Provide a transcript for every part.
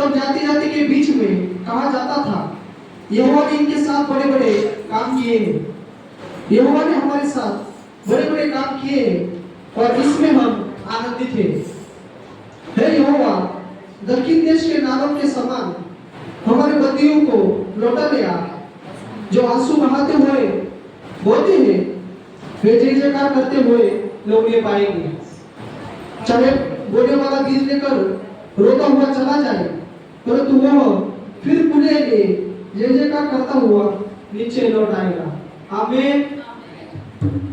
तब जाति जाति के बीच में कहा जाता था, यहोवा ने इनके साथ बड़े बड़े काम किए हैं, यहोवा ने हमारे साथ बड़े बड़े काम किए हैं और इसमें हम आनंदित हैं। हे यहोवा, दक्षिण देश के नारों के समान हमारे बंदियों को लौटा ले आ, जो आंसू बहाते हुए बोलते हैं, वे जय जयकार करते हुए लोग ये पाएंगे। चाहे बोलने वाला बीज लेकर रोता हुआ चला जाए, परंतु वह फिर पुनः जय जयकार करता हुआ नीचे लौट आएगा। आमीन।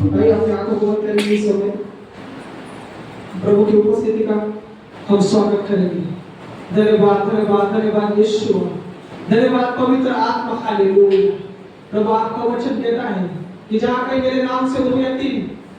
भाई अपने आंखों को बंद करेंगे इस समय, प्रभु की उपस्थिति का हम स्वागत करेंगे। धन्यवाद धन्यवाद धन्यवाद यीशु, धन्यवाद पवित्र आत्मा, हालेलुया। प्रभु आपका वचन कहता है कि जहाँ कहीं मेरे नाम से दो या तीन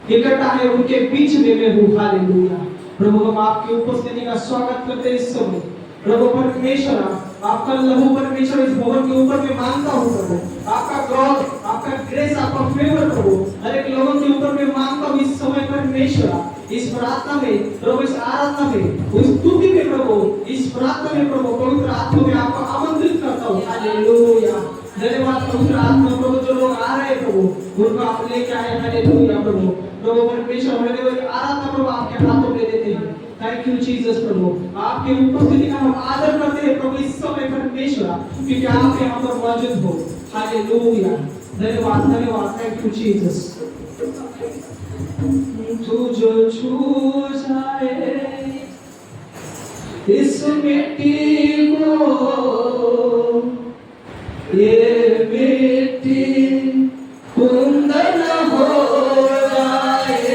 इकट्ठा है, उनके बीच में मैं हूँ, हालेलुया। प्रभु हम आपकी उपस्थिति का स्वागत करते हैं इस समय। प्रभु परमेश्वर, आपका लहू परमेश्वर इस भवन के ऊपर मैं मांगता हूँ प्रभु, आपका क्रोध, आपका ग्रेस, आपका फेवर प्रभु हर एक लोगों के ऊपर मैं मांगता हूँ इस समय परमेश्वर। इस प्रार्थना में प्रभु, इस आराधना में, उस स्तुति में प्रभु, इस प्रार्थना में प्रभु पवित्र आत्मा में आपको आमंत्रित करता हूँ, हालेलुया। धन्यवाद पवित्र आत्मा प्रभु, जो लोग आ रहे हैं प्रभु उनको आप लेके आए, हालेलुया। प्रभु प्रभु परमेश्वर हमारे आराधना प्रभु आपके हाथों में देते हैं। थैंक यू जीसस प्रभु, आपकी उपस्थिति का हम आदर करते हैं प्रभु इस समय परमेश्वर, क्योंकि आप यहाँ पर मौजूद हो, हालेलुया। धन्यवाद धन्यवाद, थैंक यू जीसस। तू जो छू जाए इस मिट्टी को, ये मिट्टी कुंदन हो जाए,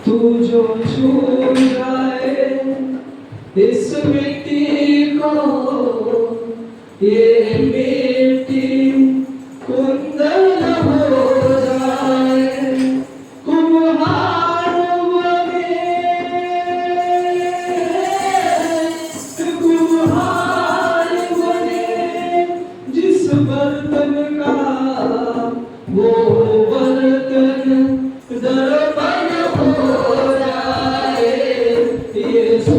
तू जो छू जाए इस मिट्टी को, ये मिट्टी कुंदन हो जाए, कुम्हार बने, कुम्हार बने जिस बर्तन का, वो बर्तन दर्पण हो जाए, यीशु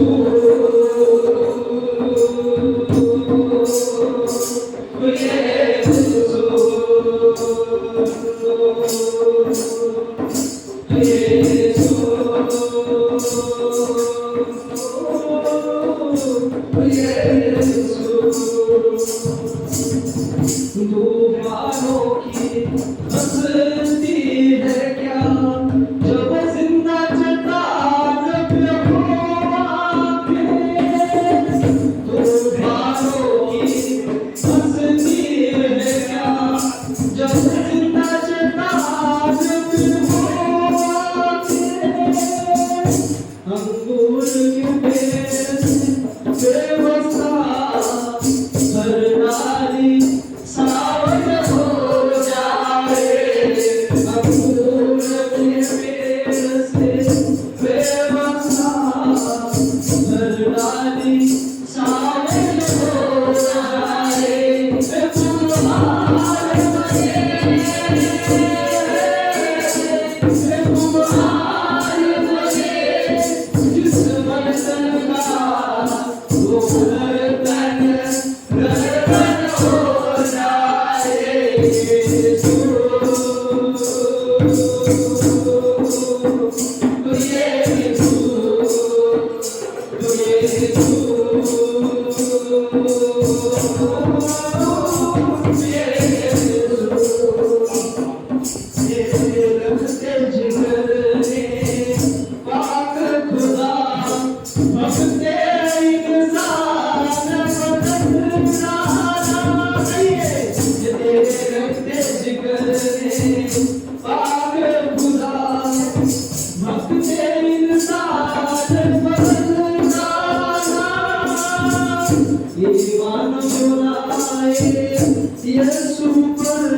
तूफानों की हंसती है क्या, जब जिंदा चट्टान पे घूमाते, तूफानों की हंसती है क्या, जब जिंदा चट्टान पे घूमाते, अंगूर के पेड़ से बेवसा हर नारी सावन हो जाए, अंगूर के पेड़ से बेवसा हर नारी सावन हो जाए, कुम्हार बने, कुम्हार बने जिस बर्तन का, वो बर्तन दर्पण हो जाए, यीशु तू यीशु, तू यीशु, रखते जिगर ने पाक खुदा, भक्ते इंसान बदलना चाहिए, रखते जिगर ने पाक खुदा, भक्ते इंसान बदलना, ईमान जुलाए यीशु पर,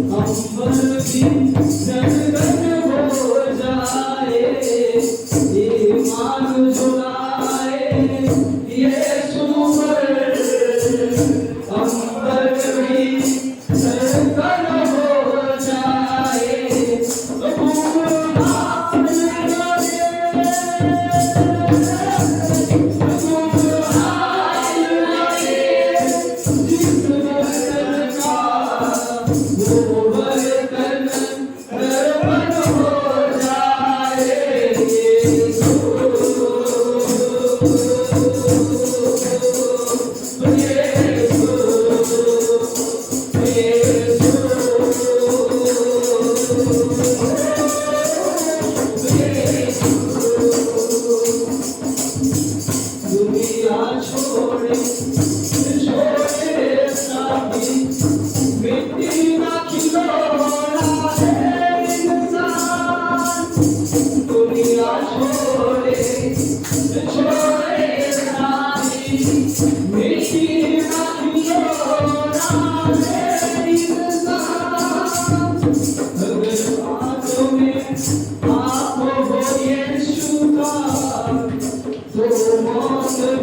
अंबर भी गदगद हो जाए, ईमान जुलाए यीशु पर, अंबर भी गदगद हो जाए, कुम्हार बने, कुम्हार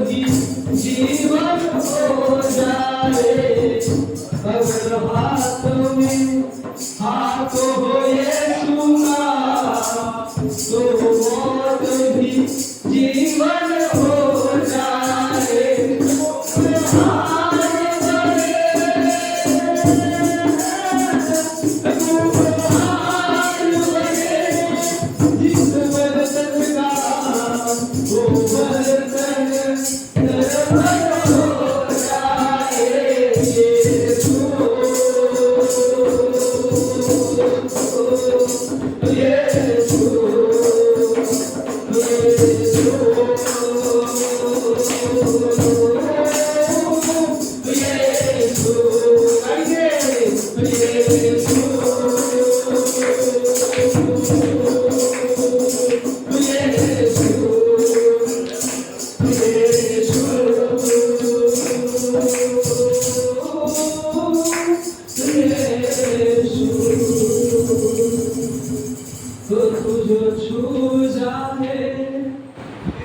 भी जीवन हो जाए, अगर हाथ में हाथ हो यीशु का, तो मौत भी जीवन हो जाए।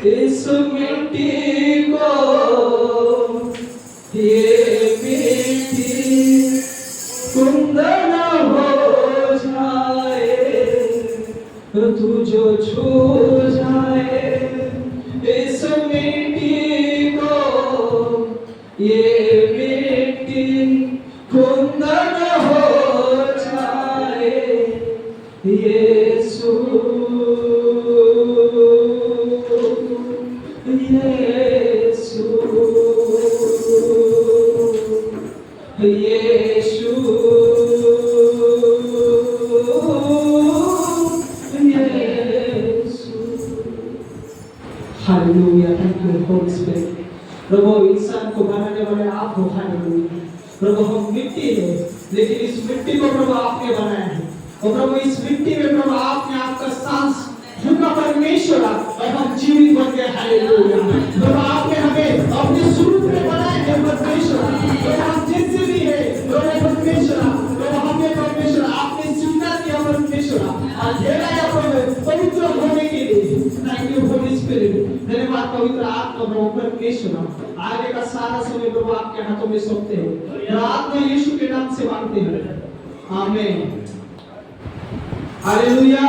इस मिट्टी को ये मिट्टी कुंदन हो जाए, तू जो छू जाए इस मिट्टी को, ये मिट्टी कुंदन हो जाए। Yeshu Yeshu Yeshu hallelujah. Thank you holy spirit. प्रभु इंसान को बनाने वाले आप हो। हालेलुया। प्रभु हम मिट्टी है, लेकिन इस मिट्टी को प्रभु आपने बनाया है, और प्रभु इस मिट्टी में प्रभु आपने आपका सांस झुका परमेश्वर, और हम जीवित बन गए। हालेलुया। प्रभु आपने हमें अपने स्वरूप में बनाया है परमेश्वर, तो हम जैसे भी है प्रभु परमेश्वर, तो हमें परमेश्वर आपने स्वीकार किया परमेश्वर, और घेरा है प्रभु पवित्र होने के लिए। Thank you holy spirit. धन्यवाद पवित्र आत्मा प्रभु परमेश्वर। आगे का सारा समय प्रभु आपके हाथों में सौंपते हैं, प्रार्थना यीशु के नाम से मांगते हैं, आमीन। हालेलुया।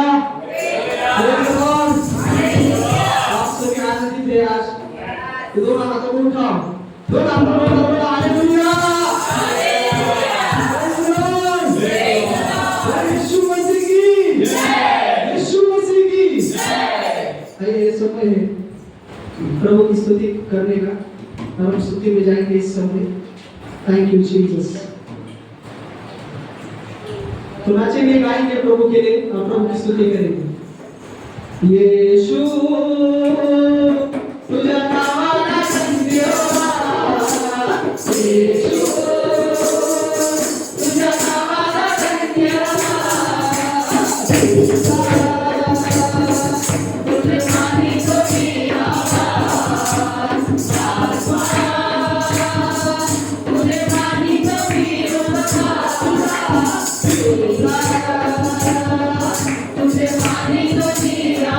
आप सभी आनंदित हैं आज? दोनों हाथों को उठाओ, दोनों हाथों को उठाओ। हालेलुया। यीशु मसीह की जय, यीशु मसीह की जय। आइए समय है प्रभु की स्तुति करने का, और हम स्तुति में जाएंगे इस समय। Thank you Jesus. तो नाचेंगे, गाएंगे प्रभु के लिए, और प्रभु की स्तुति करेंगे। यीशु तुझा नाम संदेवा, यीशु तुझा नाम संदेवा, तुझे मानी तो मेरा तुझे मानी तो मेरा तुझे मानी तो मेरा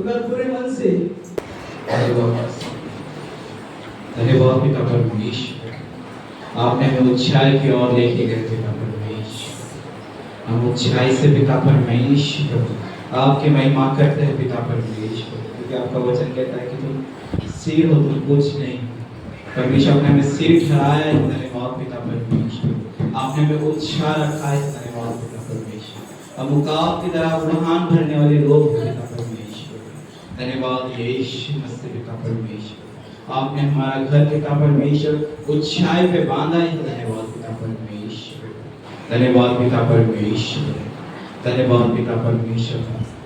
अगर पूरे मन से धन्यवाद पिता परमेश्वर, आपने हमें ऊंचाई की ओर लेके गए पिता परमेश्वर। हम ऊंचाई से पिता परमेश्वर आपकी महिमा करते हैं पिता परमेश्वर, क्योंकि आपका वचन कहता है कि तुम सिर हो तुम कुछ नहीं। परमेश्वर आपने हमें सिर ठहराया है, धन्यवाद पिता परमेश्वर। आपने हमें ऊंचा रखा है, धन्यवाद पिता परमेश्वर। परमेश्वर। हम मुकाब की तरह उड़ान भरने वाले लोग हैं पिता परमेश्वर। धन्यवाद यीशु मसीह पिता परमेश्वर। आपने हमारा घर पिता परमेश्वर ऊंचाई पे बांधा है। धन्यवाद पिता परमेश्वर। धन्यवाद पिता परमेश्वर। धन्यवाद पिता परमेश्वर।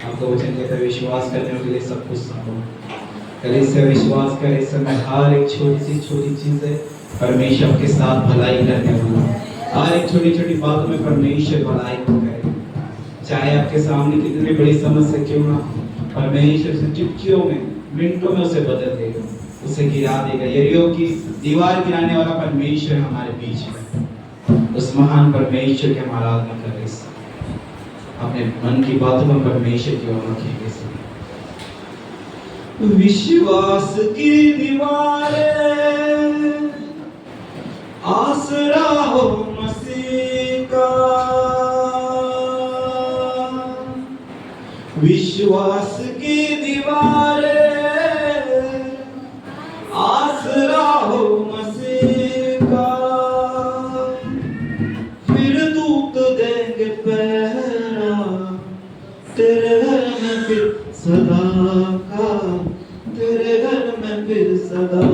आपको वचन कहते विश्वास करने के लिए सब कुछ संभव है। कल से विश्वास करें। इस समय हर एक छोटी चीज है परमेश्वर के साथ भलाई करने वाला। हर एक छोटी छोटी बातों में परमेश्वर भलाई करे। चाहे आपके सामने कितनी बड़ी समस्या क्यों ना, परमेश्वर से चुटकियों में मिनटों में उसे बदल देगा, उसे गिरा देगा। यरीहो की दीवार गिराने वाला परमेश्वर हमारे बीच में। उस महान परमेश्वर के हम आराधना करें। अपने मन की बातों में परमेश्वर की ओर रखेंगे। विश्वास की दीवारें आसरा हो मसीह का। विश्वास की दीवारें आसरा हो मसीह का। फिर दूत देंगे पहरा तेरे घर में फिर सदा का। तेरे घर में फिर सदा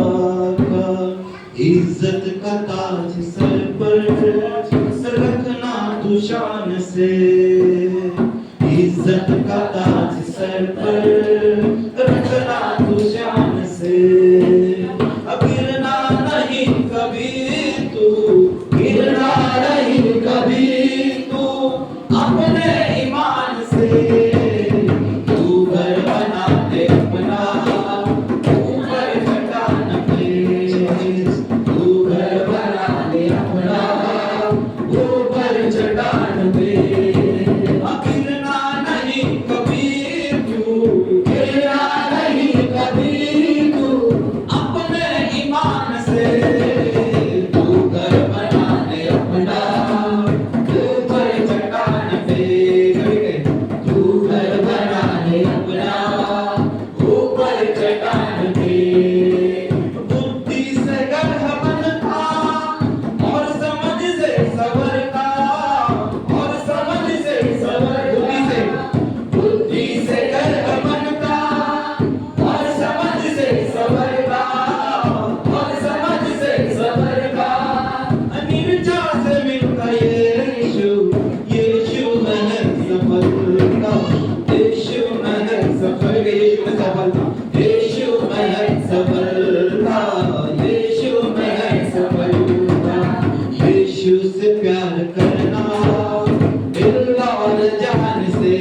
का। इज्जत का ताज सर पर रखना तू शान से। इज्जत का ताज सर पर रखना तू शान से। गिरना नहीं कभी तू, गिरना नहीं कभी तू अपने ईमान से। तू घर बना दे अपना ऊपर चट्टान पे। तू घर बना दे अपना ऊपर चट्टान पे। गिरना नहीं कभी तू, गिरना नहीं कभी तू अपने ईमान से। तू घर बना दे अपना ऊपर चट्टान पे। तू घर बना दे अपना ऊपर चट्टान पे। बुद्धि से गढ़ बनता और समझ से संवरता। और समझ से संवर बुद्धि से गढ़ बनता और समझ से संवरता। और समझ से संवरता। निर्जा से मिलता यीशु, यीशु में सफलता। यीशु में सफलता। यीशु में सफलता। यीशु में सफलता। यीशु से प्यार करना दिल और जान से।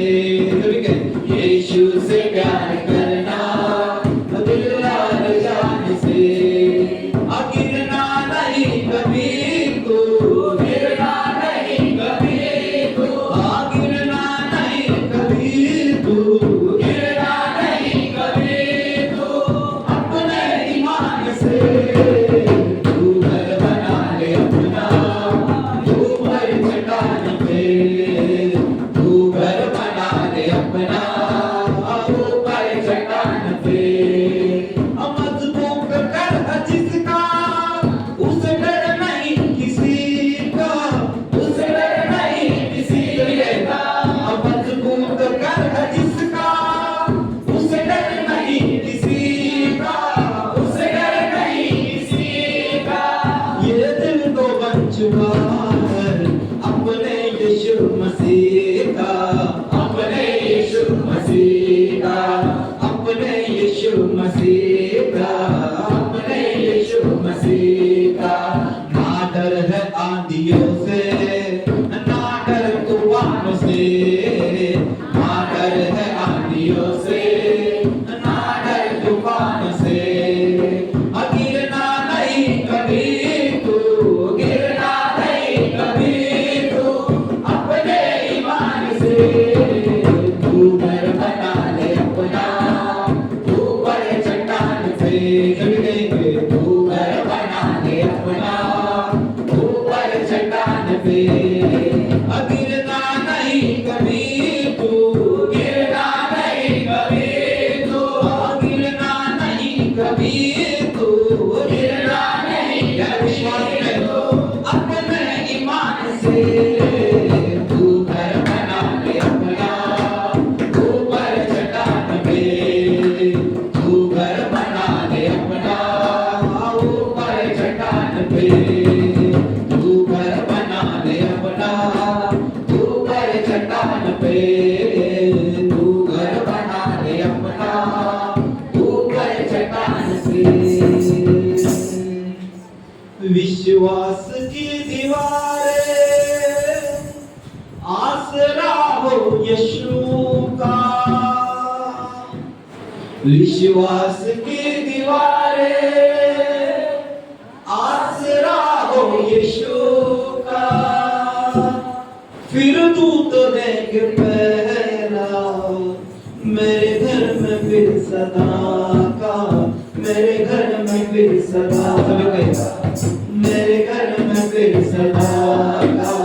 यीशु से प्यार करना दिल और जान से। गिरना नहीं कभी तू, गिरना नहीं कभी तू। गिरना नहीं कभी तू, गिरना नहीं कभी तू अपने ईमान से। तू घर बना ले अपना ऊपर चट्टान पे। तू घर बना ले अपना ऊपर चट्टान पे। मजबूत कर जिसका उसे डर नहीं किसी का। उसे डर नहीं किसी का। मजबूत कर जिसका उसे डर नहीं किसी का। उसे डर नहीं किसी का। ये दिल तो बन चुका है अपने यीशु मसीह का। अपने यीशु मसीह का। अपने यीशु मसीह का। अपने यीशु मसीह का। ना डर है आंधियों से, ना डर तूफानों से। ना डर है आंधियों से, ना डर तूफानों से। गिरना नहीं कभी तू, गिरना नहीं कभी तू अपने ईमान से। तू घर बना ले अपना ऊपर चट्टान पे। तू घर बना ले अपना ऊपर चट्टान पे। गिरना नहीं कभी पे, तू घर बना दे अपना ऊपर चट्टान से। विश्वास की दीवारें आसरा हो यीशु का, विश्वास की दीवारें आसरा हो यीशु का। फिर तू तो देख पहला मेरे घर में फिर सदा का, मेरे घर में फिर सदा का, मेरे घर में फिर सदा का,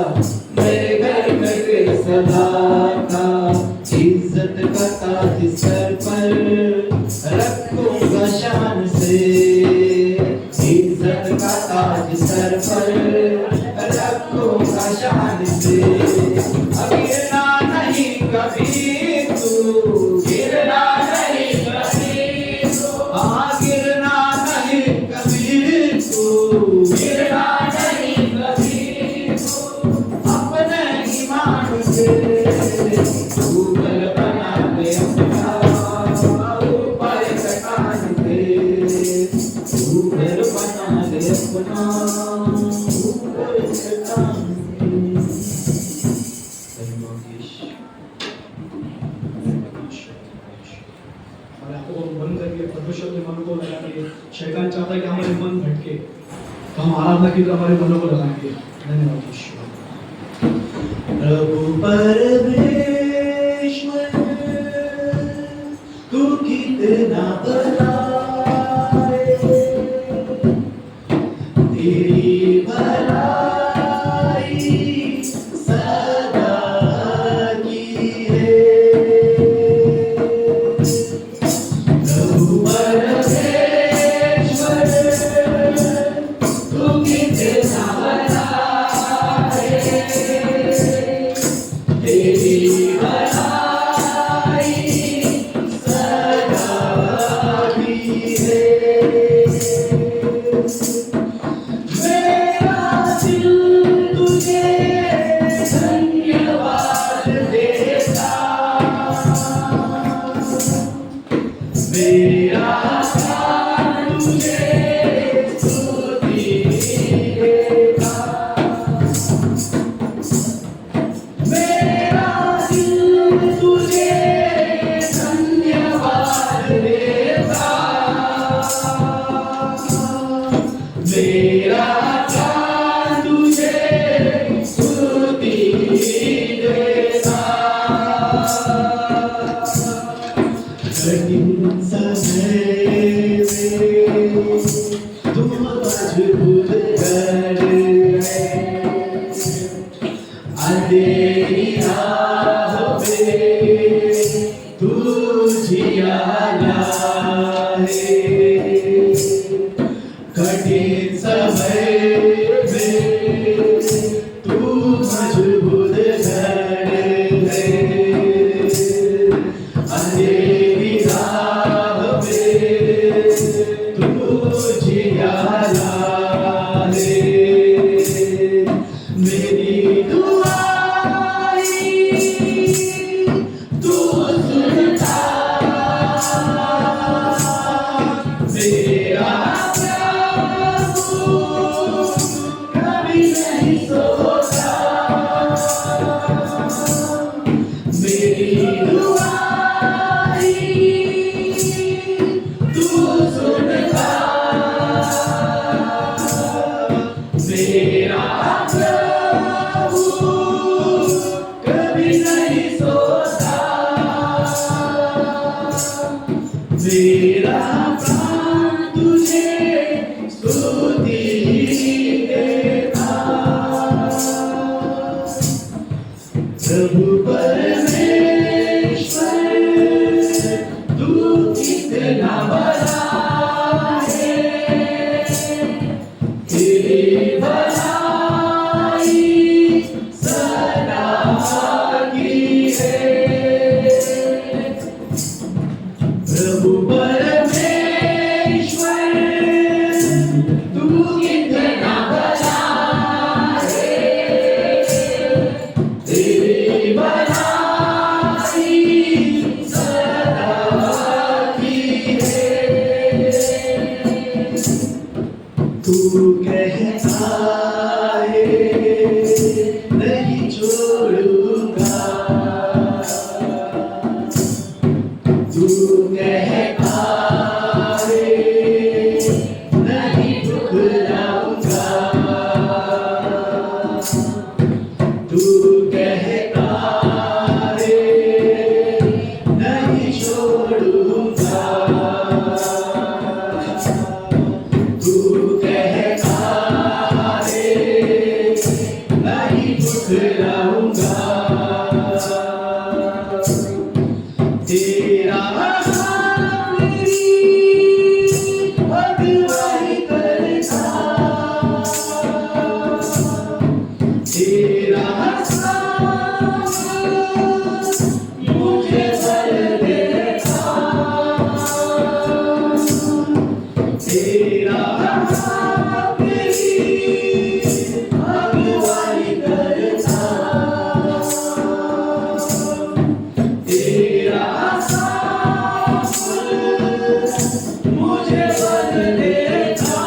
मेरे घर में फिर सदा का। इज्जत का ताज सर पर रखूंगा शान से, इज्जत का ताज सर पर रखूंगा शान से। अब गिरना नहीं कभी तू, गिरना नहीं कभी तू, हाँ गिरना नहीं कभी तू, गिरना नहीं कभी तू। अपने ईमान से तू घर बना दे अपना ऊपर चट्टान से, तू घर बना दे अपना ऊपर चट्टान हमारे आंखों को बंद करके परमेश्वर के मन को लगाएंगे। शैतान चाहता है कि हमारे मन भटके, तो हम आराधना की तरफ हमारे मनों को लगाएंगे। धन्यवाद ईश्वर। प्रभु परमेश्वर तू कितना बड़ा है, तेरी भलाई सदा की है। प्रभु परमेश्वर तू कितना बड़ा है, तेरी भलाई सदा की है। मेरा दिल तुझे धन्यवाद देता, मेरा प्राण तुझे स्तुति देता। मेरा दिल तुझे धन्यवाद देता, मेरा प्राण तुझे स्तुति देता। कठिन समय में तू मजबूत कर है, अंधेरी राह पे तू जियाला है। कठिन समय में तू मजबूत कर है, अंधेरी राह पे तू जियाला है। मेरी दुआई तू सुनता, मेरा प्रभु कभी नहीं सोता। मेरी दुआई तू सुनता, मेरा प्रभु कभी नहीं सोता। मेरा प्राण तुझे स्तुति देता। प्रभु परमेश्वर तू कितना बड़ा है, तेरी भलाई सदा की है। प्रभु परमेश्वर तू कितना बड़ा है, तेरी भलाई मुझे भर देता तेरा हाथ मेरी अगुवाई करता तेरा साथ मुझे भर देता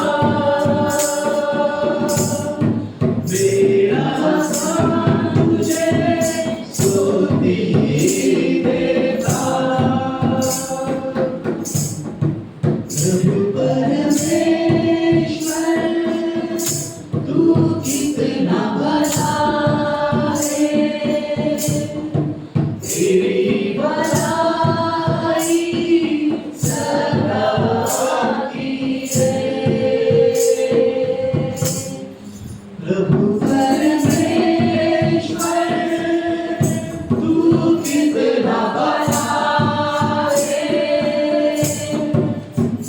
मेरा साथ मुझे स्तुति देता प्रभु परमेश्वर तू कितना भला है तेरी भलाई सदा की है प्रभु परमेश्वर तू कितना भला है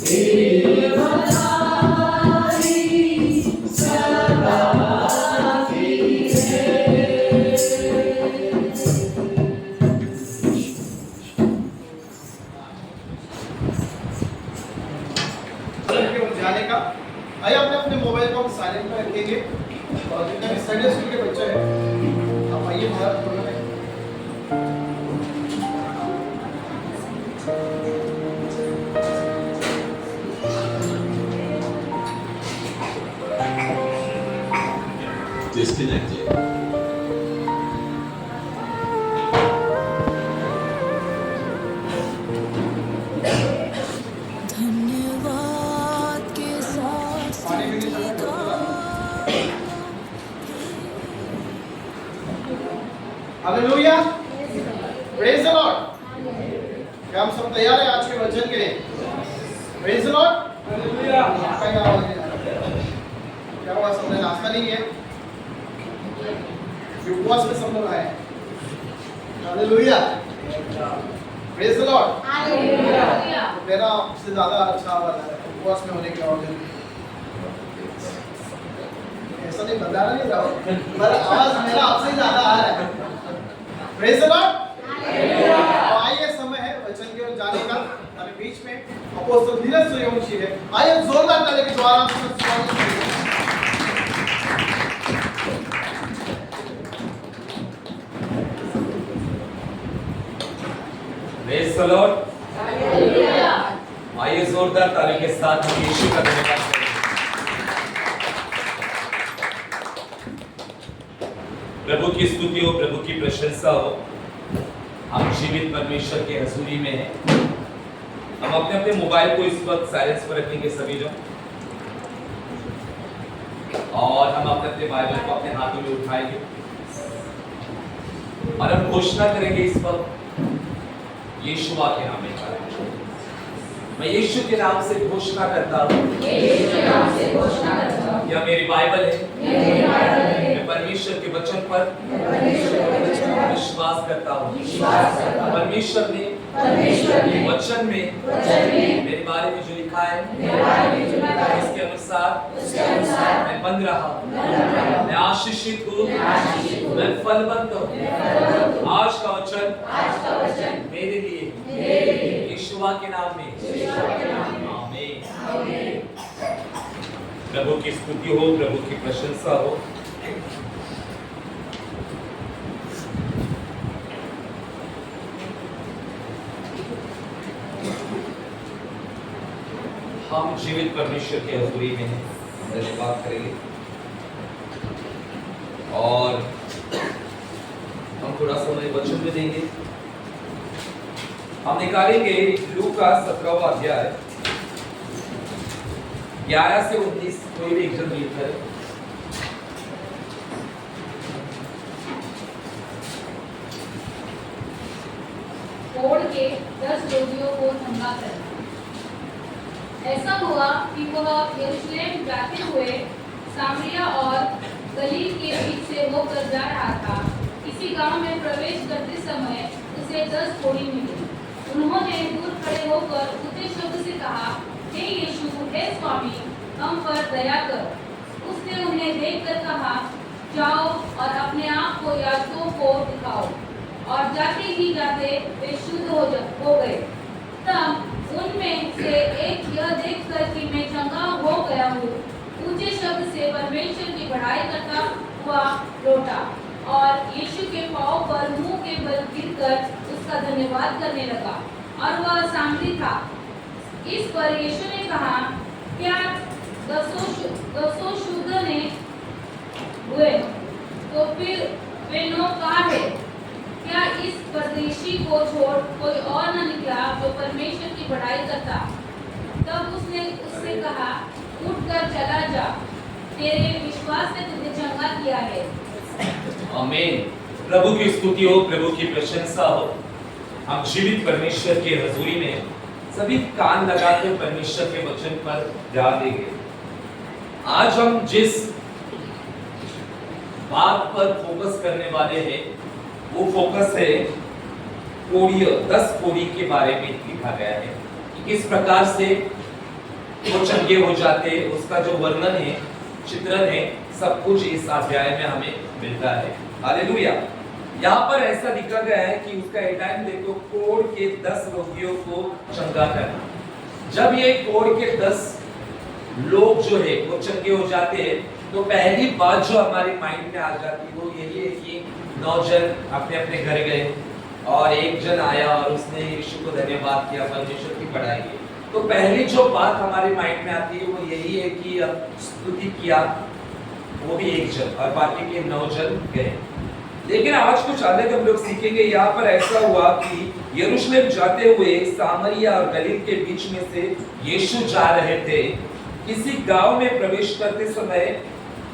तेरी भलाई सदा की है के उठ जाने का। आइए अपने अपने मोबाइल को साइलेंट में रखेंगे और जितने भी संडे स्कूल के बच्चे हैं आप आइए बाहर थोड़ा में। Disconnected. धन्यवाद के साथ पानी भी नहीं सकता। Hallelujah, praise the Lord. क्या हम सब तैयार हैं आज के वचन के लिए? Praise the Lord. हालेलुया। आपका क्या आवाज नहीं आ रहा? क्या हुआ, सबने नाश्ता नहीं किया? उपवास में सब लोग आए हैं। Hallelujah, praise the Lord. Hallelujah. मेरा आपसे ज्यादा अच्छा आवाज आ रहा है उपवास में होने के बावजूद। ऐसा नहीं बता रहा नहीं रहा, पर आवाज मेरा आपसे ज्यादा आ रहा है। Praise the Lord. हालेलुया। आइए, समय है वचन की ओर जाने का। हमारे बीच में अपोस्तल धीरज सूर्यवंशी है। आइए जोरदार ताली के द्वारा उसका स्वागत करें। Praise the Lord. हालेलुया। आइए जोरदार ताली के साथ हम यीशु का धन्यवाद करें। प्रभु की स्तुति हो, प्रभु की प्रशंसा हो। हम जीवित परमेश्वर के हजूरी में हैं। हम अपने अपने मोबाइल को इस वक्त साइलेंस पर रखेंगे सभी लोग, और हम अपने अपने बाइबल को अपने हाथों में उठाएंगे और हम घोषणा करेंगे इस वक्त यीशुआ के नाम में। मैं यीशु के नाम से घोषणा करता हूँ, यह मेरी बाइबल है। मैं परमेश्वर के वचन पर विश्वास करता हूँ। परमेश्वर ने वचन में मेरे बारे में जो लिखा है इसके अनुसार मैं बंद रहा, मैं आशीषित हूँ, मैं फलवंत हूँ। आज का वचन मेरे लिए यीशुआ के नाम में। आमीन। प्रभु की स्तुति हो, प्रभु की प्रशंसा हो। हम जीवित परमेश्वर के हजूरी में हैं, धन्यवाद करेंगे और हम थोड़ा समय वचन में देंगे। हम निकालेंगे लूका 17वां अध्याय 11 से 19। कोई भी एक जन रीड करे। ओढ़ के 10 रोगियों को नंगा करना। ऐसा हुआ कि वह यरूशलेम जाते हुए सामरिया और गलील के बीच से होकर जा रहा था। किसी गांव में प्रवेश करते समय उसे 10 कोढ़ी मिले। उन्होंने दूर खड़े होकर ऊंचे शब्द से कहा, हे यीशु, हे स्वामी, हम पर दया कर। उसने उन्हें देखकर कहा, जाओ और अपने आप को याजकों को दिखाओ। और जाते ही जाते वे शुद्ध हो गए। तब उनमें से एक यह देखकर कि मैं चंगा हो गया हूँ, ऊंचे शब्द से परमेश्वर की बढ़ाई करता हुआ लौटा और यीशु के पांव पर मुंह के बल गिरकर उसका धन्यवाद करने लगा, और वह सामरी था। इस पर यीशु ने कहा, क्या दसों शुद्ध ने हुए? तो फिर वे 9 कहाँ है? क्या इस परदेशी को छोड़ कोई और न निकला जो परमेश्वर की बढ़ाई करता? तब उसने उससे कहा, उठकर चला जा, तेरे विश्वास ने तुझे चंगा किया है। आमीन। प्रभु की स्तुति हो, प्रभु की प्रशंसा हो। हम जीवित परमेश्वर के हजूरी में सभी कान लगाकर परमेश्वर के वचन पर ध्यान देंगे। आज हम जिस बात पर फोकस करने वाले हैं वो फोकस है कोढ़ी, 10 कोढ़ी के बारे में लिखा गया है कि किस प्रकार से वो चंगे हो जाते, उसका जो वर्णन है, चित्रण है, सब कुछ इस अध्याय में हमें मिलता है। हालेलुया। यहाँ पर ऐसा लिखा गया है कि उसका हेडलाइन देखो, कोढ़ के 10 रोगियों को चंगा करना। जब ये कोढ़ के 10 लोग जो है वो चंगे हो जाते हैं तो पहली बात जो हमारे माइंड में आ जाती है वो यही है कि 9 जन अपने अपने घर गए और एक जन आया और उसने यीशु को धन्यवाद किया, परमेश्वर की बढ़ाई की। तो पहली जो बात हमारे माइंड में आती है वो यही है कि स्तुति किया वो भी एक जन और बाकी के 9 जन गए। लेकिन आज कुछ अलग हम लोग सीखेंगे। यहाँ पर ऐसा हुआ कि यरूशलेम जाते हुए सामरिया और गलील के बीच में से यीशु जा रहे थे। किसी गांव में प्रवेश करते समय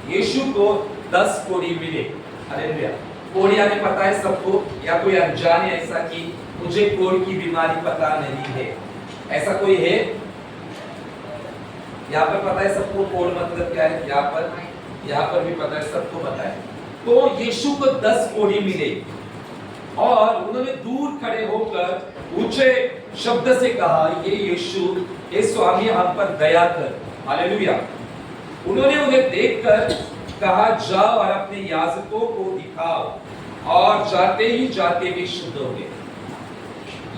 यीशु को 10 कोढ़ी मिले। हालेलुया। कोढ़ यानी पता है सबको, या कोई अनजान है ऐसा कि मुझे कोढ़ की बीमारी पता नहीं है, ऐसा कोई है? यहाँ पर पता है सबको कोढ़ मतलब क्या है? यहाँ पर भी पता है, सबको पता है। तो यीशु को 10 कोढ़ी मिले और उन्होंने दूर खड़े होकर ऊंचे शब्द से कहा, ये यीशु, हे स्वामी, हम पर दया कर। हालेलुया। उन्होंने उन्हें देखकर कहा, जाओ और अपने याजकों को दिखाओ, और जाते ही जाते भी शुद्ध हो गए।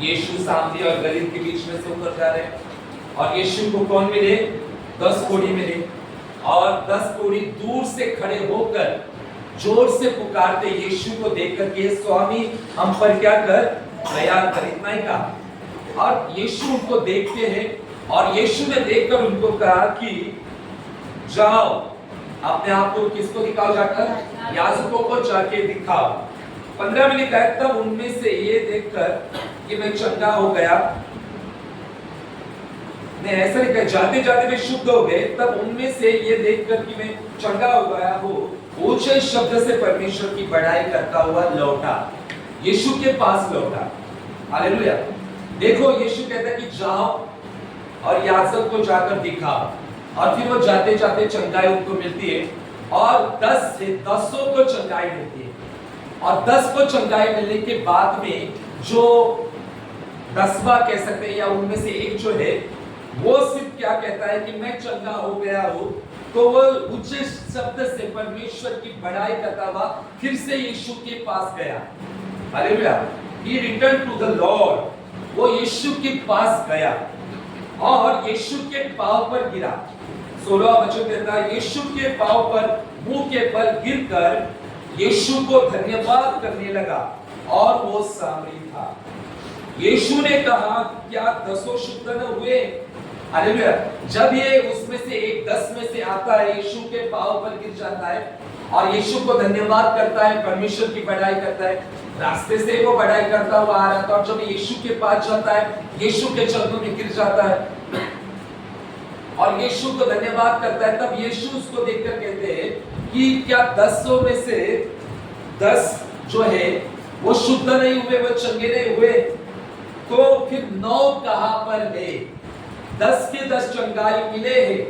यीशु सामरिया और गलील के बीच में से होकर जा रहे हैं और यीशु को कौन मिले? 10 कोढ़ी मिले और 10 कोढ़ी दूर से खड़े होकर जोर से पुकारते यीशु को देखकर कि स्वामी, हम पर क्या कर, दया कर, इतना ही कहा। और यीशु उनको देखते हैं और यीशु ने देखकर उनको कहा कि जाओ अपने आप को किसको दिखाओ? जाकर याजकों को जाके दिखाओ। 15 मिनट है। तब उनमें से ये देखकर कि मैं चंगा हो गया, नहीं ऐसा लिखा, जाते जाते वे शुद्ध हो गए। तब उनमें से ये देखकर कि मैं चंगा हो गया हूँ, ऊंचे शब्द से परमेश्वर की बढ़ाई करता हुआ लौटा, यीशु के पास लौटा। हालेलुया। देखो यीशु कहता है कि जाओ और याजक को जाकर दिखाओ, और फिर वो जाते जाते चंगाई उनको मिलती है और 10 से 10 को चंगाई मिलती है। और 10 को चंगाई मिलने के बाद में जो 10वां कह सकते हैं या उनमें से एक जो है वो सिर्फ क्या कहता है कि मैं चंगा हो गया हूँ, तो वो ऊंचे शब्द से परमेश्वर की बढ़ाई करता हुआ फिर से यीशु के पास गया। Hallelujah. He returned to the Lord। वो यीशु के पास गया और यीशु के पांव पर गिरा। 16वां वचन कहता है, यीशु के पांव पर मुंह के बल गिरकर यीशु को धन्यवाद करने लगा और वो सामरी था। यीशु ने कहा, क्या 10 शुद्ध न हुए? हालेलुया। जब ये उसमें से एक 10 में से आता है, यीशु के पांव पर गिर जाता है और यीशु को धन्यवाद करता है, परमेश्वर की बढ़ाई करता है। रास्ते से वो बढ़ाई करता हुआ आ रहा था और जब यीशु के पास जाता है, यीशु के चरणों में गिर जाता है और यीशु को धन्यवाद करता है। तब यीशु उसको देखकर कहते हैं कि क्या 10 में से 10 जो है वो शुद्ध नहीं हुए, वो चंगे नहीं हुए? तो फिर 9 कहां पर है? 10 के 10 चंगाई मिले हैं,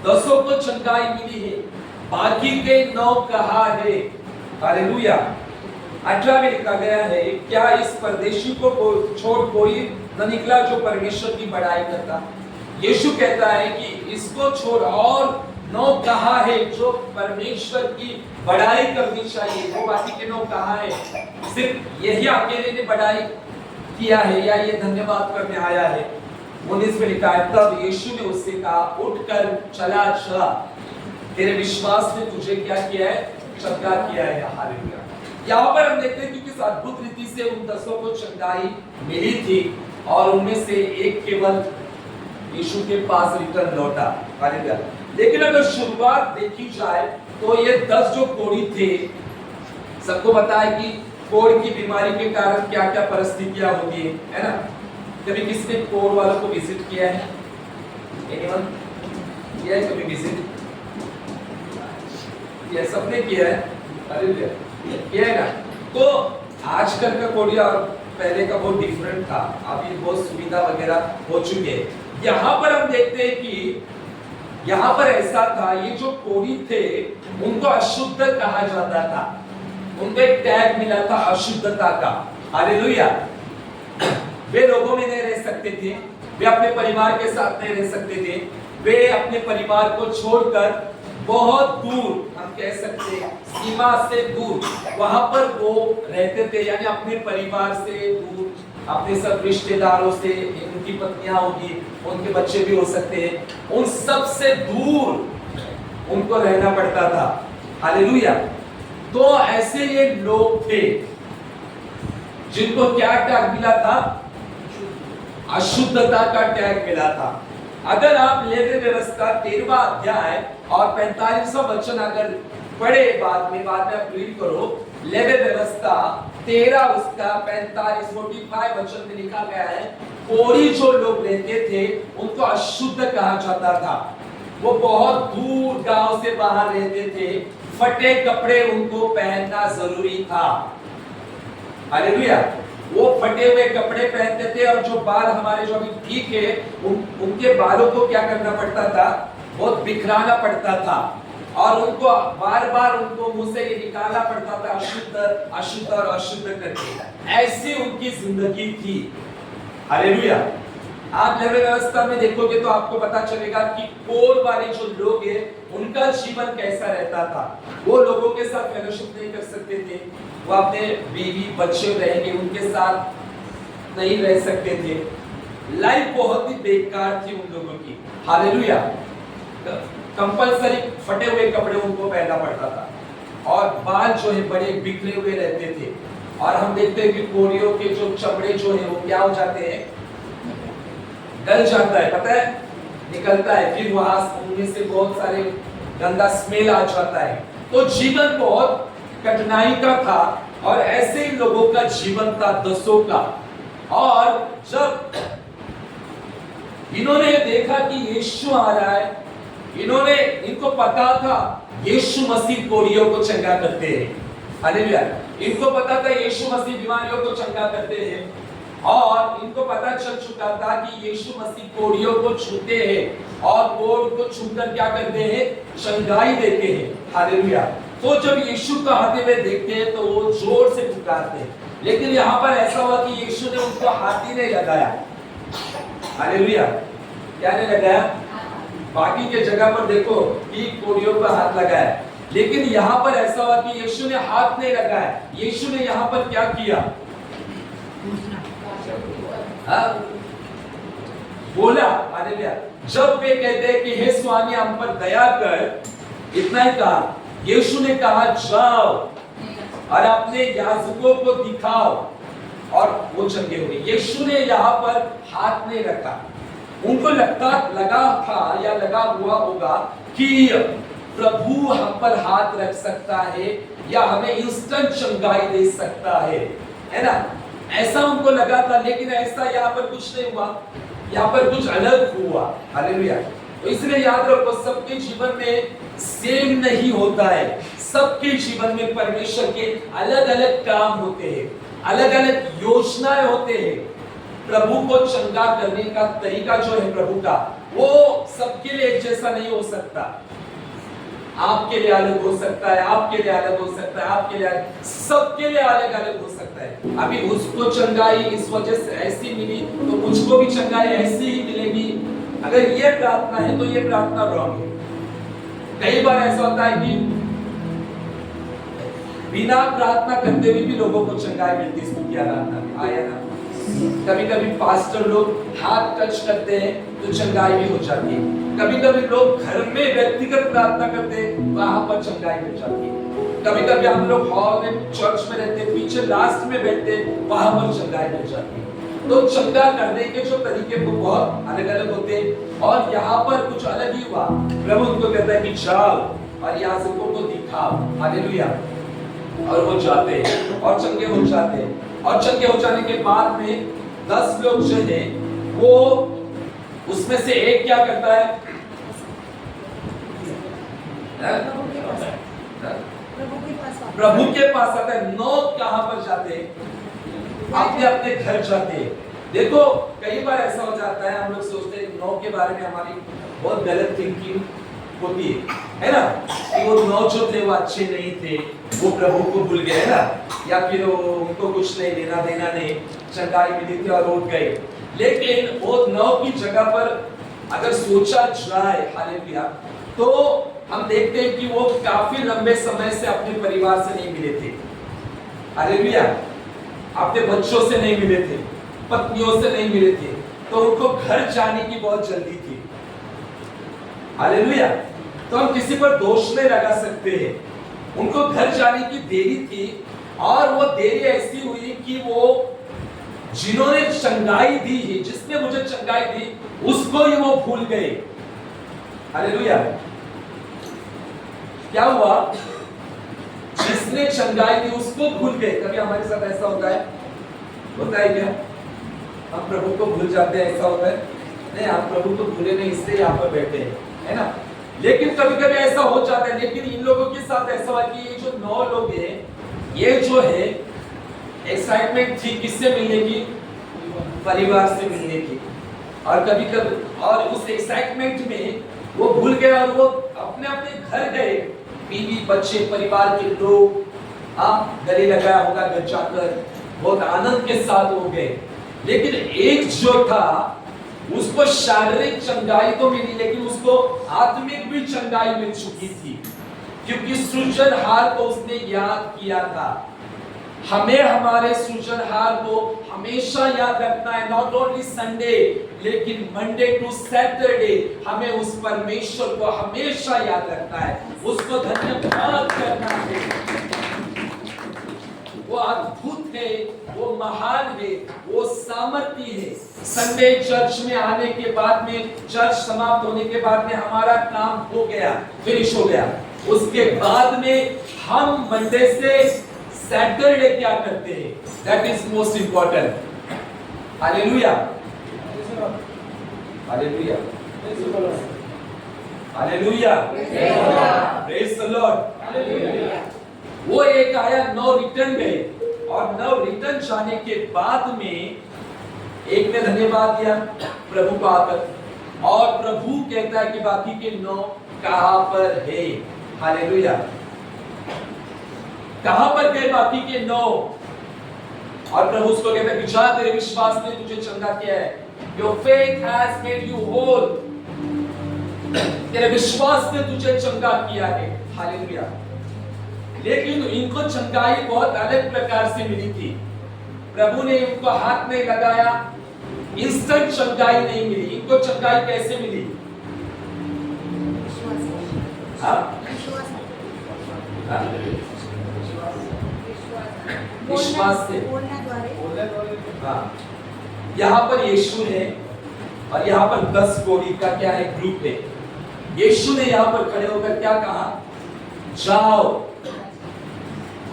10 को चंगाई मिली है, बाकी के 9 कहां है? हालेलुया। 18 में लिखा गया है, क्या इस परदेशी को छोड़ कोई न निकला जो परमेश्वर की बढ़ाई करता? यीशु कहता है कि इसको छोड़ और 9 कहाँ है जो परमेश्वर की बड़ाई करनी चाहिए, वो बाकी के 9 कहाँ है? सिर्फ यही अकेले ने बड़ाई किया है या ये धन्यवाद करने आया है? 19 में लिखा है, तब यीशु ने उससे कहा, उठकर चला, तेरे विश्वास ने तुझे क्या किया है? चंगा किया है। हालेलुया। यहाँ पर हम देखते हैं कि किस अद्भुत रीति से उन 10 को चंगाई मिली थी और उनमें से एक केवल यीशु के पास रिटर्न लौटा। हालेलुया। लेकिन अगर शुरुआत देखी जाए तो ये 10 जो कोढ़ी थे, सबको पता है कि कोढ़ की बीमारी के कारण क्या क्या परिस्थितियां होती है ना? कभी किसने कोढ़ वालों को विजिट किया है? एनीवन किया है कभी विजिट? ये सबने किया है। हालेलुया। किया है ना? तो आजकल का कोढ़ी और पहले का बहुत डिफरेंट था। अभी बहुत सुविधा वगैरह हो चुके हैं। यहाँ पर हम देखते हैं कि यहाँ पर ऐसा था, ये जो कोढ़ी थे उनको अशुद्ध कहा जाता था। उनको एक टैग मिला था अशुद्धता का। हालेलुया। वे लोगों में नहीं रह सकते थे, वे अपने परिवार के साथ नहीं रह सकते थे, वे अपने परिवार को छोड़कर बहुत दूर, हम कह सकते हैं सीमा से दूर, वहां पर वो रहते थे। यानी अपने परिवार से दूर, अपने सब रिश्तेदारों से, उनकी पत्नियां होगी, उनके बच्चे भी हो सकते हैं, उन सब से दूर उनको रहना पड़ता था। हालेलुया। तो ऐसे ये लोग थे जिनको क्या टैग मिला था? अशुद्धता का टैग मिला था। अगर आप लेवी व्यवस्था 13वां अध्याय और 45वां वचन अगर पढ़े, बाद में आप रीड करो, लेवी व्यवस्था 13 उसका 45 वचन में लिखा गया है, कोढ़ी जो लोग रहते थे उनको अशुद्ध कहा जाता था। वो बहुत दूर गांव से बाहर रहते थे, फटे कपड़े उनको पहनना जरूरी था। हालेलुया। वो फटे हुए कपड़े पहनते थे और जो बाल हमारे जो अभी ठीक है, उनके बालों को क्या करना पड़ता था? बहुत बिखराना पड़ता था और उनको बार बार उनको मुंह से ये निकालना पड़ता था, अशुद्ध अशुद्ध और अशुद्ध करके। ऐसी उनकी जिंदगी थी। हालेलुया। आप लेवी व्यवस्था में देखोगे तो आपको पता चलेगा कि कोढ़ वाले जो लोग हैं उनका जीवन कैसा रहता था। वो लोगों के साथ फेलोशिप नहीं कर सकते थे, वो अपने बीवी बच्चे रहेंगे उनके साथ नहीं रह सकते थे। लाइफ बहुत ही बेकार थी उन लोगों की। हालेलुया। कंपलसरी फटे हुए कपड़े उनको पहनना पड़ता था और बाल जो है बड़े बिखरे हुए रहते थे। और हम देखते हैं कि कोढ़ियों के जो चमड़े जो है वो क्या हो जाते हैं? गल जाता है, पता है, निकलता है, फिर वहां उनमें से बहुत सारे गंदा स्मेल आ जाता है। तो जीवन बहुत कठिनाई का था और ऐसे ही लोगों का जीवन था 10 का। और जब इन्होंने देखा कि यीशु आ रहा है, इनको पता था यीशु मसीह कोढ़ियों को चंगा करते हैं। हालेलुया। इनको पता था यीशु मसीह बीमारियों को चंगा करते हैं और इनको पता चल चुका था कि यीशु मसीह कोढ़ियों को छूते हैं और कोढ़ को छूकर क्या करते हैं? चंगाई देते हैं। हालेलुया। तो जब यीशु को आते हुए देखते हैं तो वो जोर से पुकारते हैं, लेकिन यहाँ पर ऐसा हुआ कि यीशु ने उनको हाथ ही नहीं लगाया। हालेलुया। क्या नहीं लगाया? बाकी के जगह पर देखो कि कोढ़ियों पर हाथ लगाया, लेकिन यहाँ पर ऐसा हुआ कि यीशु ने हाथ नहीं लगाया। यीशु ने यहाँ पर क्या किया? बोला। हालेलुया। जब वे कहते हैं कि हे स्वामी हम पर दया कर, इतना ही कहा। यीशु ने कहा जाओ और अपने याजकों को दिखाओ और वो चंगे हुए। यीशु ने यहाँ पर हाथ नहीं रखा। उनको लगा था या लगा हुआ होगा कि प्रभु हम पर हाथ रख सकता है या हमें इंस्टेंट चंगाई दे सकता है ना? ऐसा उनको लगा था, लेकिन ऐसा यहाँ पर कुछ नहीं हुआ, यहाँ पर कुछ अलग हुआ। हालेलुया। तो इसलिए याद रखो, सबके जीवन में सेम नहीं होता है। सबके जीवन में परमेश्वर के अलग अलग काम होते हैं, अलग अलग योजनाएं होते हैं। प्रभु को चंगा करने का तरीका जो है प्रभु का, वो सबके लिए एक जैसा नहीं हो सकता। आपके लिए अलग हो सकता है, आपके लिए अलग हो सकता है, आपके लिए अलग, सबके लिए अलग अलग हो सकता है। अभी उसको चंगाई इस वजह से ऐसी मिली तो मुझको भी चंगाई ऐसी ही मिलेगी। अगर ये प्रार्थना है तो ये प्रार्थना रॉन्ग है। कई बार ऐसा होता है कि बिना प्रार्थना करते हुए भी लोगों को चंगाई मिलती है। स्तुति आराधना में आया ना, कभी कभी पास्टर लोग हाथ टच करते हैं तो चंगाई भी हो जाती है। कभी कभी लोग घर में व्यक्तिगत प्रार्थना करते हैं, वहां पर चंगाई मिल जाती है। कभी कभी हम लोग हॉल में चर्च में रहते हैं, पीछे लास्ट में बैठते हैं, वहां पर चंगाई मिल जाती है। तो चंगा करने के जो तरीके वो बहुत अलग अलग होते हैं, और यहाँ पर कुछ अलग ही हुआ। प्रभु उनको कहता है कि जाओ और यहाँ से उनको दिखाओ। हालेलुया। और वो जाते हैं और चंगे हो जाते हैं, और चंगे हो जाने के बाद में 10 लोग जो है वो उसमें से एक क्या करता है? प्रभु के पास आता है। 9 कहां पर जाते हैं? अपने अपने घर जाते हैं। देखो कई बार ऐसा हो जाता है, हम लोग सोचते हैं 9 के बारे में हमारी बहुत गलत थिंकिंग होती है ना, कि वो 9 जो थे वो अच्छे नहीं थे, वो प्रभु को भूल गए ना, या फिर उनको कुछ नहीं लेना देना नहीं, चंगाई मिली थी और उठ गए। लेकिन वो 9 की जगह पर अगर सोचा जाए, हालेलुया, तो हम देखते हैं कि वो काफी लंबे समय से अपने परिवार से नहीं मिले थे। हालेलुया। अपने बच्चों से नहीं मिले थे, पत्नियों से नहीं मिले थे, तो उनको घर जाने की बहुत जल्दी थी। हालेलुया। तो हम किसी पर दोष नहीं लगा सकते हैं, उनको घर जाने की देरी थी, और वो देरी ऐसी हुई कि वो जिन्होंने चंगाई दी है, जिसने मुझे चंगाई दी, उसको ही वो भूल गए। हालेलुया। क्या हुआ? जिसने चंगाई दी उसको भूल गए। कभी हमारे साथ ऐसा होता है क्या? हम प्रभु को भूल जाते हैं, ऐसा होता है? नहीं, आप प्रभु को भूले नहीं, इसलिए यहाँ पर बैठे हैं, है ना। लेकिन कभी कभी ऐसा हो जाता है। लेकिन इन लोगों के साथ ऐसा हुआ कि ये जो 9 लोग हैं, ये जो है एक्साइटमेंट थी किससे मिलने की? परिवार से मिलने की। और कभी कभी और उस एक्साइटमेंट में वो भूल गए और वो अपने अपने घर गए। बीवी बच्चे परिवार के लोग आप गले लगाया होगा, घर जाकर बहुत आनंद के साथ हो गए। लेकिन एक जो था उसको शारीरिक चंगाई तो मिली, लेकिन उसको आत्मिक भी चंगाई मिल चुकी थी, क्योंकि सृजनहार को उसने याद किया था। हमें हमारे सृजनहार को हमेशा याद रखना है, नॉट ओनली संडे, लेकिन मंडे टू सैटरडे हमें उस परमेश्वर को हमेशा याद रखना है, उसको धन्यवाद करना है। वो अद्भुत है, वो महान है, वो सामर्थी है। संडे चर्च में आने के बाद में, चर्च समाप्त होने के बाद में हमारा काम हो गया, फिनिश हो गया। उसके बाद में हम मंडे से सैटरडे क्या करते हैं? That is most important. Hallelujah, hallelujah, hallelujah, praise the Lord. वो एक आया, 9 रिटर्न गए, और 9 रिटर्न जाने के बाद में एक ने धन्यवाद दिया प्रभु को आकर, और प्रभु कहता है कि बाकी के 9 कहां पर है? हालेलुया। कहां पर गए बाकी के 9? और प्रभु उसको कहता है कि जा, तेरे विश्वास ने तुझे चंगा किया है। Your faith has made you whole। तेरे विश्वास ने तुझे चंगा किया है। हालेलुया। लेकिन इनको चंगाई बहुत अलग प्रकार से मिली थी। प्रभु ने इनको हाथ नहीं लगाया, इंस्टेंट चंगाई नहीं मिली। इनको चंगाई कैसे मिली? विश्वास से। यहाँ पर यीशु है, और यहाँ पर 10 कोड़ी का क्या है? ग्रुप है। यीशु ने यहाँ पर खड़े होकर क्या कहा? जाओ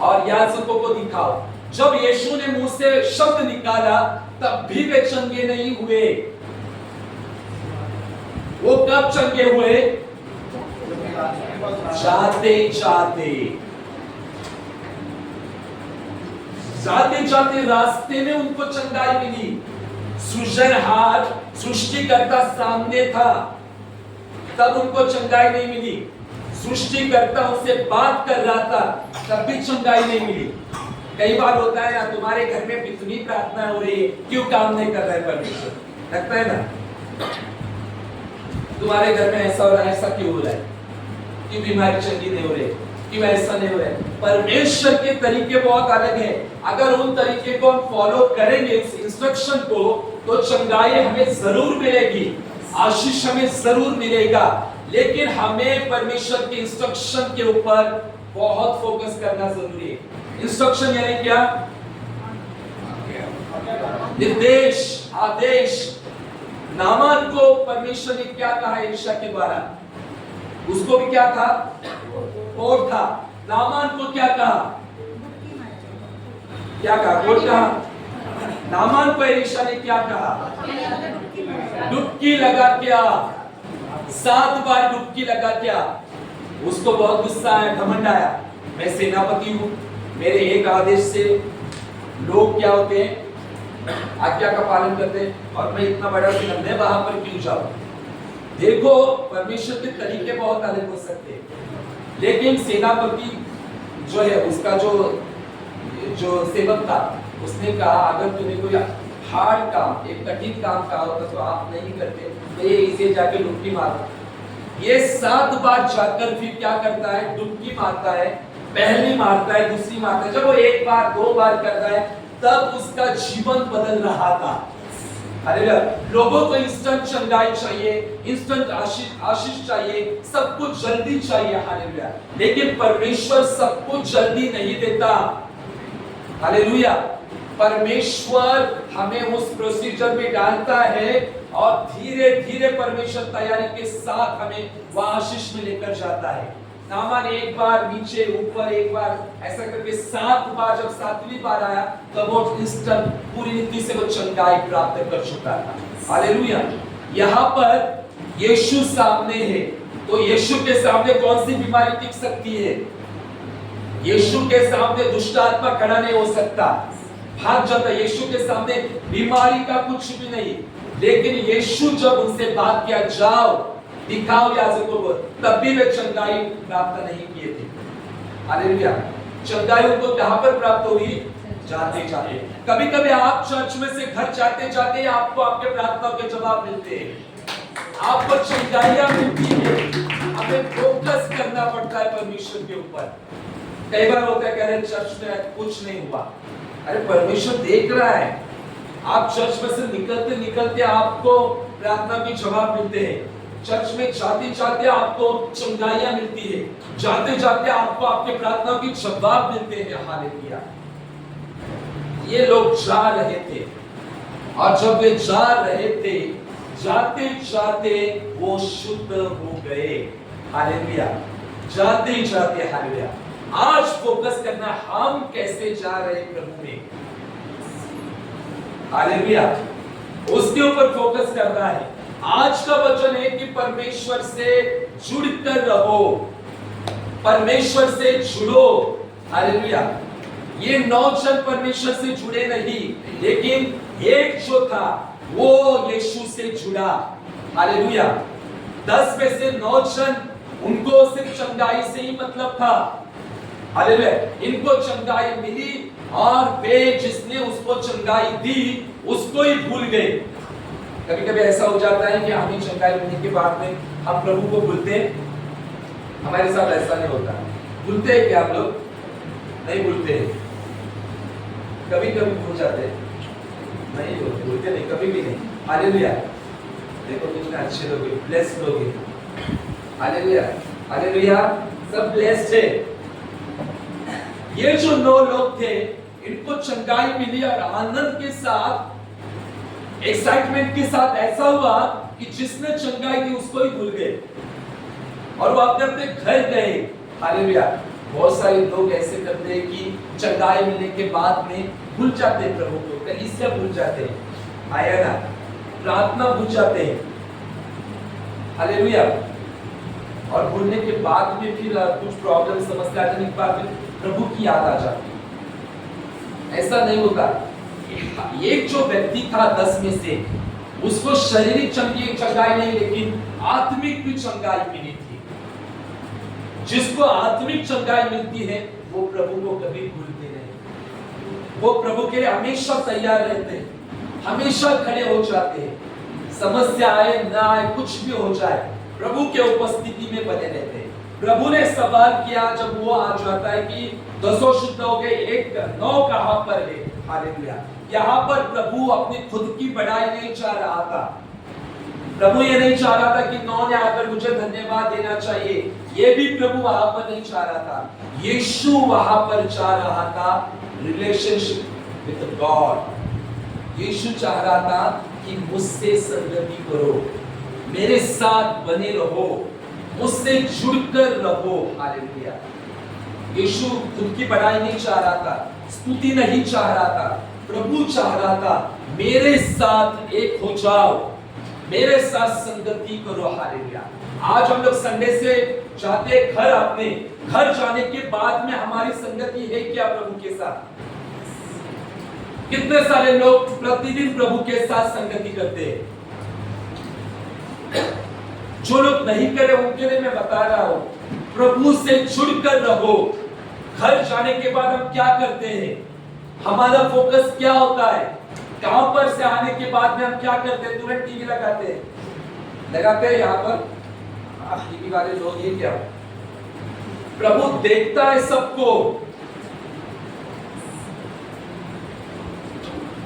और याजकों को दिखाओ। जब यीशु ने मुंह से शब्द निकाला, तब भी वे चंगे नहीं हुए। वो कब चंगे हुए? जाते जाते जाते जाते रास्ते में उनको चंगाई मिली। सृजनहार सृष्टिकर्ता सामने था, तब उनको चंगाई नहीं मिली। सृष्टिकर्ता उनसे बात कर रहा था, तब भी चंगाई नहीं मिली। कई बार होता है ना, तुम्हारे घर में इतनी प्रार्थना हो रही है, क्यों काम नहीं कर रहा है परमेश्वर? लगता है ना, तुम्हारे घर में ऐसा हो रहा है, ऐसा क्यों हो रहा है? कि बीमारी चंगी नहीं हो रही, कि ऐसा नहीं हो रहा है। परमेश्वर के तरीके बहुत अलग है। अगर उन तरीके को हम फॉलो करेंगे, उस इंस्ट्रक्शन को, तो चंगाई हमें जरूर मिलेगी, आशीष हमें जरूर मिलेगा। लेकिन हमें परमेश्वर के इंस्ट्रक्शन के ऊपर बहुत फोकस करना जरूरी है। इंस्ट्रक्शन यानी क्या? निर्देश, आदेश। नामान को परमेश्वर ने क्या कहा एलिशा के द्वारा? उसको भी क्या था? कोट था। नामान को क्या कहा? क्या कहा? कोट कहा। नामान को एलिशा ने क्या कहा? डुबकी लगा क्या? 7 बार डुबकी लगा क्या? उसको बहुत गुस्सा आया, घमंड आया। मैं सेनापति हूं, मेरे एक आदेश से लोग क्या होते हैं? आज्ञा का पालन करते हैं, और मैं इतना बड़ा सेना, मैं वहां पर क्यों जाऊं? देखो, परमेश्वर के तरीके बहुत अलग हो सकते हैं, लेकिन सेनापति जो है, उसका जो सेवक था, उसने कहा अगर तुम्हें कोई हार्ड काम, एक कठिन काम कहा होता तो आप नहीं करते, तो ये इसे जाके डुबकी मारता। ये 7 बार जाकर फिर क्या करता है? डुबकी मारता है। पहली मारता है, दूसरी मारता है। जब वो 1 बार 2 बार करता है, तब उसका जीवन बदल रहा था। हालेलुया। लोगों को इंस्टेंट चंगाई चाहिए, इंस्टेंट आशीष चाहिए, सब कुछ जल्दी चाहिए। हालेलुया। लेकिन परमेश्वर सब कुछ जल्दी नहीं देता। हालेलुया। परमेश्वर हमें उस प्रोसीजर में डालता है, और धीरे धीरे परमेश्वर तैयारी के साथ हमें वह आशीष में लेकर जाता है। नामान 1 बार नीचे ऊपर, 1 बार ऐसा करके 7 बार, जब 7वीं बार आया तब वो इंस्टेंट पूरी रीति से वो चंगाई प्राप्त कर चुका था। हालेलुया। यहाँ पर यीशु सामने है, तो यीशु के सामने कौन सी बीमारी टिक सकती है? यीशु के सामने दुष्ट आत्मा खड़ा नहीं हो सकता, भाग जाता। यीशु के सामने बीमारी का कुछ भी नहीं। लेकिन यीशु जब उनसे बात किया, जाओ दिखाओ याजकों को, तब भी वे चंगाई प्राप्त नहीं किए थे। हालेलुया। चंगाई उनको कहां पर प्राप्त हुई? जाते जाते। कभी कभी आप चर्च में से घर जाते जाते आपको आपके प्रार्थनाओं के जवाब मिलते हैं, आपको चंगाइयां मिलती है। हमें फोकस करना पड़ता है परमेश्वर के ऊपर। कई बार होता है, कह रहे चर्च में कुछ नहीं हुआ। अरे परमेश्वर देख रहा है। आप चर्च में से निकलते निकलते आपको प्रार्थना के जवाब मिलते हैं। चर्च में जाते जाते आपको चंगाइयां मिलती है, जाते जाते आपको आपके प्रार्थना के जवाब मिलते हैं। हालेलुया। ये लोग जा रहे थे, और जब वे जा रहे थे, जाते जाते वो शुद्ध हो गए। हालेलुया। जाते जाते। हालेलुया। आज फोकस करना, हम कैसे जा रहे प्रभु में। हालेलुया। उसके ऊपर फोकस करना है। आज का वचन है कि परमेश्वर से जुड़कर रहो, परमेश्वर से जुड़ो। हालेलुया। ये 9 जन परमेश्वर से जुड़े नहीं, लेकिन एक जो था वो यीशु से जुड़ा। हालेलुया। 10 में से 9 जन, उनको सिर्फ चंगाई से ही मतलब था। हालेलुया। इनको चंगाई मिली, और वे जिसने उसको चंगाई दी उसको ही भूल गए। कभी कभी ऐसा हो जाता है कि हमें चंगाई मिलने के बाद में हम प्रभु को भूलते हैं। हमारे साथ ऐसा नहीं होता। भूलते हैं क्या हम लोग? नहीं भूलते हैं। कभी कभी भूल जाते हैं, नहीं भूलते नहीं, कभी भी नहीं। हालेलुया। देखो कितने अच्छे लोग हैं, ब्लेस्ड लोग हैं। हालेलुया। हालेलुया। सब ब्लेस्ड है। ये जो 9 लोग थे, इनको चंगाई मिली, और आनंद के साथ, एक्साइटमेंट के साथ ऐसा हुआ कि जिसने चंगाई दी उसको ही भूल गए, और वो अपने अपने घर गए। हालेलुया। बहुत सारे लोग ऐसे करते हैं कि चंगाई मिलने के बाद में भूल जाते हैं प्रभु को, कलीसिया भूल जाते हैं, आया ना, प्रार्थना भूल जाते हैं। हालेलुया। और भूलने के बाद में फिर कुछ प्रॉब्लम, समस्या आने के बाद में प्रभु की याद आ जाती है। ऐसा नहीं होता। एक जो व्यक्ति था 10 में से, उसको शारीरिक चंगाई नहीं, लेकिन आत्मिक भी चंगाई मिली थी। जिसको आत्मिक चंगाई मिलती है, वो प्रभु को कभी भूलते नहीं। वो प्रभु के लिए हमेशा तैयार रहते हैं, हमेशा खड़े हो जाते हैं। समस्या आए ना आए, कुछ भी हो जाए, प्रभु के उपस्थिति में बने रहते हैं। प्रभु ने सवाल किया जब वो आ जाता है कि 10 शुद्ध हो गए, एक 9 कहां पर है? हालेलुया। यहाँ पर प्रभु अपनी खुद की बढ़ाई नहीं चाह रहा था। प्रभु ये नहीं चाह रहा था कि 9 ने आकर मुझे धन्यवाद देना चाहिए, ये भी प्रभु वहां पर नहीं चाह रहा था। यीशु वहां पर चाह रहा था रिलेशनशिप विद गॉड। यीशु चाह रहा था कि मुझसे संगति करो, मेरे साथ बने रहो, मुझसे जुड़कर रहो। हालेलुया। यीशु खुद की बढ़ाई नहीं चाह रहा था, स्तुति नहीं चाह रहा था। प्रभु चाह रहा था मेरे साथ एक हो जाओ, मेरे साथ संगति करो। हालेलुया। आज हम लोग संडे से जाते घर, अपने घर जाने के बाद में हमारी संगति है क्या प्रभु के साथ? कितने सारे लोग प्रतिदिन प्रभु के साथ संगति करते हैं? जो लोग नहीं करे उनके लिए मैं बता रहा हूं, प्रभु से जुड़कर रहो। घर जाने के बाद हम क्या करते हैं? हमारा फोकस क्या होता है? काम पर से आने के बाद में हम क्या करते हैं? तुरंत टीवी लगाते हैं यहाँ पर टीवी वाले लोग। ये क्या? प्रभु देखता है सबको,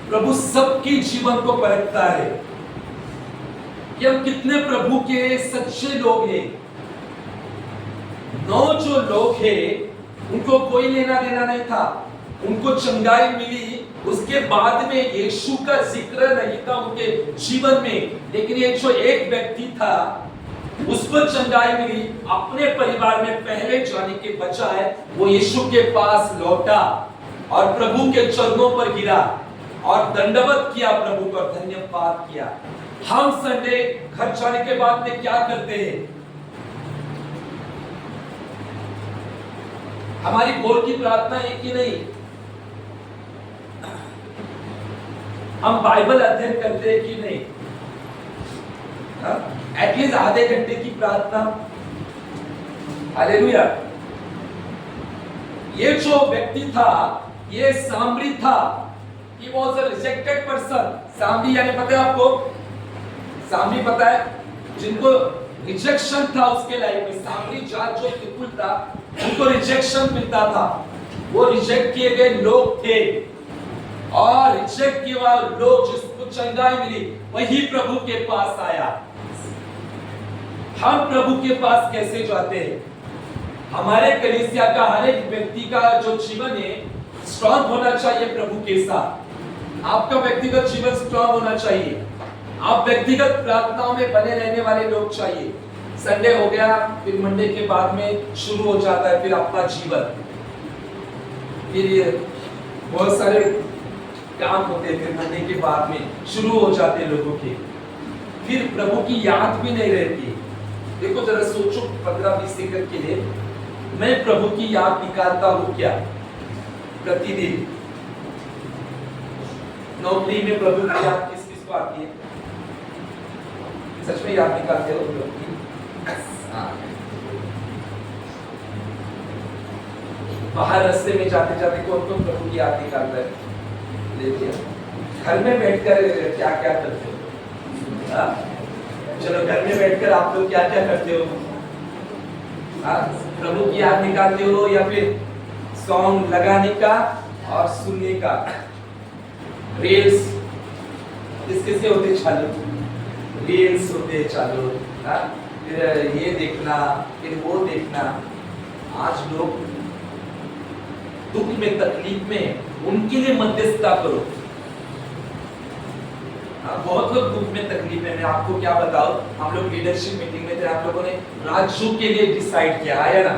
प्रभु सबके जीवन को परखता है कि हम कितने प्रभु के सच्चे लोग हैं। 9 जो लोग हैं उनको कोई लेना देना नहीं था, उनको चंगाई मिली, उसके बाद में यीशु का जिक्र नहीं था उनके जीवन में। लेकिन ये जो एक व्यक्ति था उसको चंगाई मिली, अपने परिवार में पहले जाने के बजाय वो यीशु के पास लौटा और प्रभु के चरणों पर गिरा और दंडवत किया, प्रभु को धन्यवाद किया। हम संडे घर जाने के बाद में क्या करते हैं? हमारी भोर की प्रार्थना है कि नहीं? हम बाइबल अध्ययन करते हैं कि नहीं? एटलीस्ट आधे घंटे की प्रार्थना। हालेलुया। ये जो व्यक्ति था, ये सामरी था, he was a rejected person। सामरी यानी पता है आपको? सामरी पता है? जिनको रिजेक्शन था उसके लाइफ में, सामरी जात जो बिल्कुल था, उनको रिजेक्शन मिलता था। वो रिजेक्ट किए गए लोग थे और रिजेक्ट किए हुए लोग जिसको चंगाई मिली वही प्रभु के पास आया। हम प्रभु के पास कैसे जाते हैं? हमारे कलीसिया का हर एक व्यक्ति का जो जीवन है स्ट्रॉन्ग होना चाहिए प्रभु के साथ। आपका व्यक्तिगत जीवन स्ट्रॉन्ग होना चाहिए। आप व्यक्तिगत प्रार्थनाओं में बने रहने वाले लोग चाहिए। संडे हो गया, फिर मंडे के बाद में शुरू हो जाता है फिर आपका जीवन, फिर ये बहुत सारे काम होते हैं, फिर मंडे के बाद में शुरू हो जाते हैं लोगों के, फिर प्रभु की याद भी नहीं रहती। देखो जरा सोचो 15-20 सेकंड के लिए, मैं प्रभु की याद निकालता हूँ क्या प्रतिदिन? नौकरी में प्रभु की याद किस किस को आती है? सच में याद निकालते हो लोग की? बाहर रास्ते में जाते जाते कौन कौन प्रभु की याद निकालता है? देखिए घर में बैठकर क्या क्या करते हो? चलो घर में बैठकर आप लोग क्या क्या करते हो? प्रभु की याद निकालते हो या फिर सॉन्ग लगाने का और सुनने का? रील्स किस किसके होते चालू? रील्स होते चालू, फिर ये देखना, फिर वो देखना। आज लोग दुख में, तकलीफ में उनके लिए मध्यस्थता करो। बहुत लोग दुख में, तकलीफ में, मैं आपको क्या बताऊं, हम लोग लीडरशिप मीटिंग में थे, आप लोगों ने राज्यों के लिए डिसाइड किया है ना?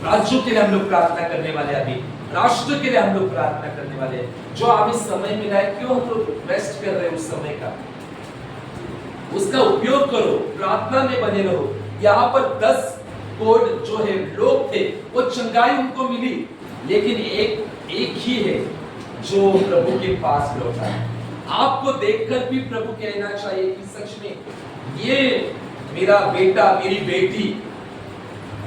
राज्यों के लिए हम लोग प्रार्थना करने वाले, अभी राष्ट्र के लिए हम लोग प्रार्थना करने वाले हैं। जो अभी समय मिला है, क्यों हम लोग वेस्ट कर रहे हैं उस समय का? उसका उपयोग करो, प्रार्थना में बने रहो। यहाँ पर 10 कोड जो है लोग थे, वो चंगाई उनको मिली, लेकिन एक ही है जो प्रभु के पास लौटा है। आपको देखकर भी प्रभु कहना चाहिए कि सच में ये मेरा बेटा, मेरी बेटी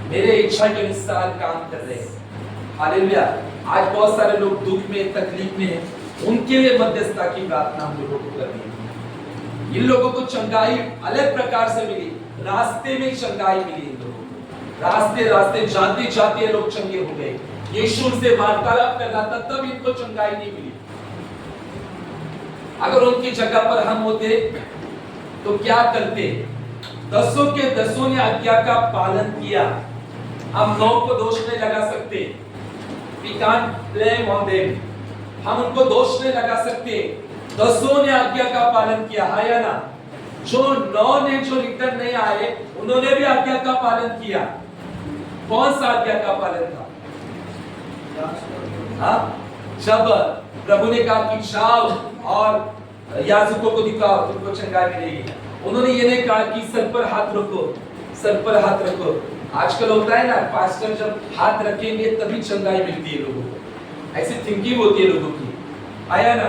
मेरे इच्छा के अनुसार काम कर रहे हैं। हालेलुया। आज बहुत सारे लोग दुख में, तकलीफ में हैं, उनके लिए मध्यस्थता की प्रार्थना हम लोगों को करनी है। इन लोगों को चंगाई अलग प्रकार से मिली, रास्ते में चंगाई मिली इन लोगों को, रास्ते रास्ते जाते जाते लोग चंगे हो गए। यीशु से वार्तालाप कर रहा था, तब इनको चंगाई नहीं मिली। अगर उनकी जगह पर हम होते तो क्या करते? दसों के दसों ने आज्ञा का पालन किया। हम 9 को दोष नहीं लगा सकते। We can't blame on them. हम उनको दोष नहीं लगा सकते। 10 ने आज्ञा का पालन किया, है या ना? जो 9 ने जो रिटर्न नहीं आए, उन्होंने भी आज्ञा का पालन किया। कौन सा आज्ञा का पालन था? हाँ, जब प्रभु ने कहा कि जाओ और याजकों को दिखाओ, तुमको चंगाई मिलेगी। उन्होंने ये नहीं कहा कि सर पर हाथ रखो, सर पर हाथ रखो। आजकल होता है ना, पास्टर जब हाथ रखेंगे तभी चंगाई मिलती है लोगों को। ऐसी थिंकिंग होती है लोगों की, आया ना?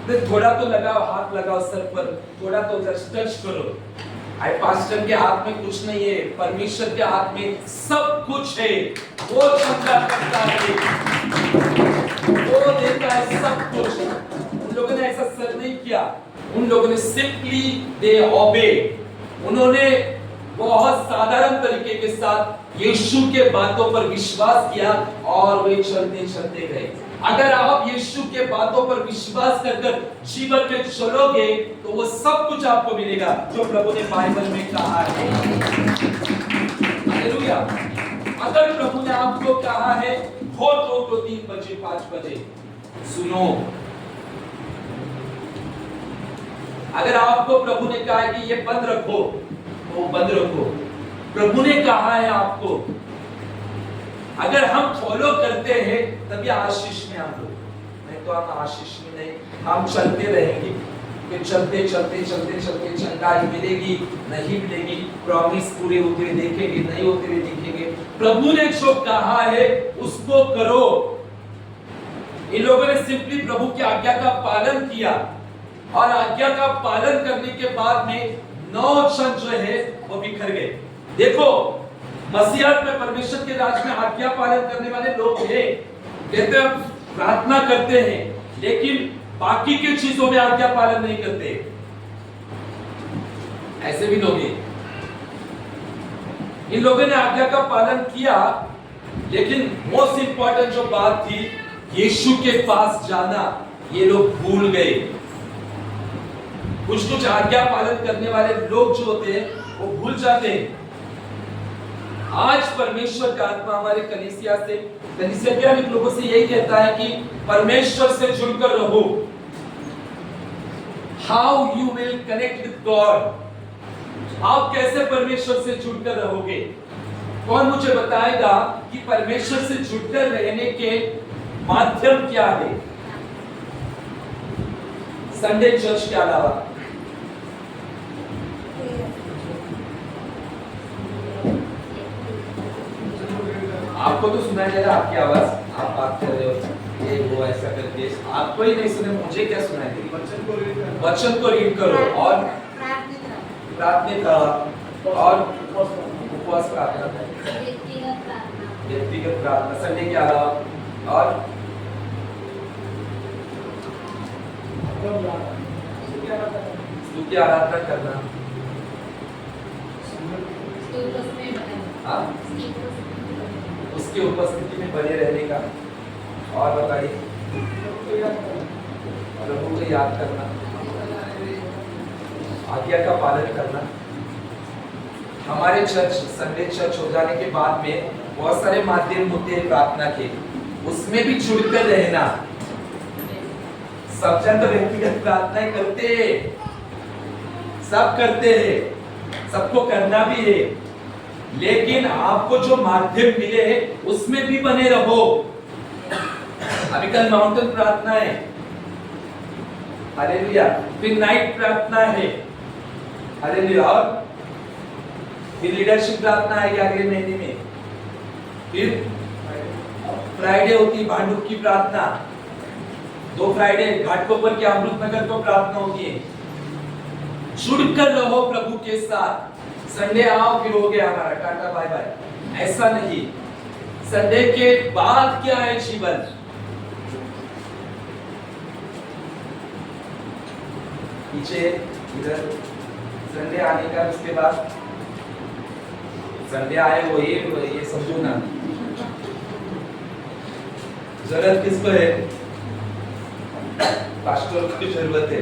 तो थोड़ा तो लगाओ, हाथ लगाओ सर पर, थोड़ा तो जस्ट टच करो। आई पास्टर के हाथ में कुछ नहीं है, परमेश्वर के हाथ में सब कुछ है। वो चंगा करता है, वो देता है सब कुछ। उन लोगों ने ऐसा सर नहीं किया, उन लोगों ने सिंपली दे ओबे। उन्होंने बहुत साधारण तरीके के साथ यीशु के बातों पर विश्वास किया और वे चलते चलते गए। अगर आप यीशु के बातों पर विश्वास कर जीवन में चलोगे तो वो सब कुछ आपको मिलेगा जो प्रभु ने बाइबल में कहा है। हालेलुया। अगर प्रभु ने आपको कहा है हो 2 को 3 बजे 5 बजे, सुनो। अगर आपको प्रभु ने कहा है कि ये बंद रखो तो बंद रखो। प्रभु ने कहा है आपको, अगर हम फॉलो करते हैं तभी आशीष में हम लोग, नहीं तो हम आशीष में नहीं। हम चलते रहेंगे, फिर चलते चलते चलते चलते चंगाई मिलेगी नहीं मिलेगी, प्रॉमिस पूरे होते हुए देखेंगे नहीं होते हुए देखेंगे। प्रभु ने जो कहा है उसको करो। इन लोगों ने सिंपली प्रभु की आज्ञा का पालन किया और आज्ञा का पालन करने के बाद में 9 जन जो है वो बिखर गए। देखो, मसीहत में परमेश्वर के राज में आज्ञा पालन करने वाले लोग हैं, कहते हैं प्रार्थना करते हैं, लेकिन बाकी की चीजों में आज्ञा पालन नहीं करते। ऐसे भी लोग हैं। इन लोगों ने आज्ञा का पालन किया, लेकिन मोस्ट इंपॉर्टेंट जो बात थी यीशु के पास जाना, ये लोग भूल गए। कुछ आज्ञा पालन करने वाले लोग जो होते हैं वो भूल जाते हैं। आज परमेश्वर का आत्मा हमारे कलीसिया के अनेक लोगों से यही कहता है कि परमेश्वर से जुड़कर रहो। How you will connect with God, आप कैसे परमेश्वर से जुड़कर रहोगे? कौन मुझे बताएगा कि परमेश्वर से जुड़कर रहने के माध्यम क्या है? संडे चर्च के अलावा आपको तो सुनाई दे रहा, आपकी आवाज, आप बात कर रहे हो ये वो ऐसा करके, आपको ही नहीं सुने, मुझे क्या सुनाई दे? वचन को रीड करो और प्रार्थना और उपवास प्रार्थना, व्यक्तिगत प्रार्थना संडे के अलावा, और स्तुति आराधना करना। उसकी उपस्थिति में बने रहने का, और बताइए प्रभु को याद करना, आज्ञा का पालन करना। हमारे चर्च संडे चर्च हो जाने के बाद में बहुत सारे माध्यम होते हैं प्रार्थना के, उसमें भी जुड़कर रहना। सब जन तो व्यक्तिगत प्रार्थनाएं करते हैं, सब करते हैं, सबको करना भी है, लेकिन आपको जो माध्यम मिले उसमें भी बने रहो। अभी कल माउंटेन प्रार्थना है, हालेलुया, फिर नाइट प्रार्थना है, हालेलुया, और फिर लीडरशिप प्रार्थना है अगले महीने में, फिर फ्राइडे होती है भांडुप की प्रार्थना, 2 फ्राइडे घाटकोपर के अमृत नगर को प्रार्थना होती है। जुड़कर रहो प्रभु के साथ। संडे आओ फिर हो गया हमारा टाटा बाय बाय, ऐसा नहीं। संडे के बाद क्या है जीवन? पीछे इधर संडे आने का, उसके बाद संडे आए वो ये समझो ना, जरूरत किसको है? पास्टर को जरूरत है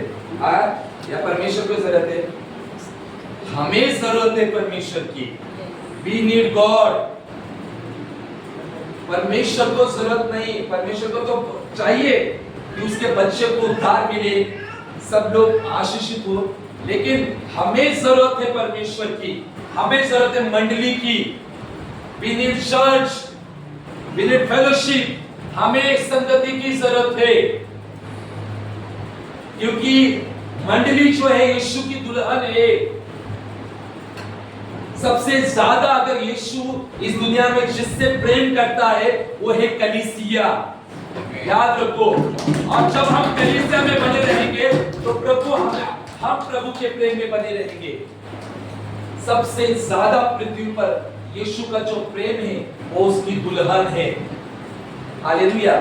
या परमेश्वर को जरूरत है? हमें जरूरत है परमेश्वर की। We need God। परमेश्वर को जरूरत नहीं, परमेश्वर को तो चाहिए कि उसके बच्चे को उद्धार मिले, सब लोग आशीषित हो, लेकिन हमें जरूरत है परमेश्वर की, हमें जरूरत है मंडली की। We need church, we need fellowship, हमें संगति की जरूरत है, क्योंकि मंडली जो है यीशु की दुल्हन है। सबसे ज्यादा अगर यीशु इस दुनिया में जिससे प्रेम करता है वो है कलीसिया, याद रखो। और जब हम कलीसिया में बने रहेंगे तो हम प्रभु के प्रेम में बने रहेंगे। सबसे ज्यादा पृथ्वी पर यीशु का जो प्रेम है वो उसकी दुल्हन है। हालेलुया।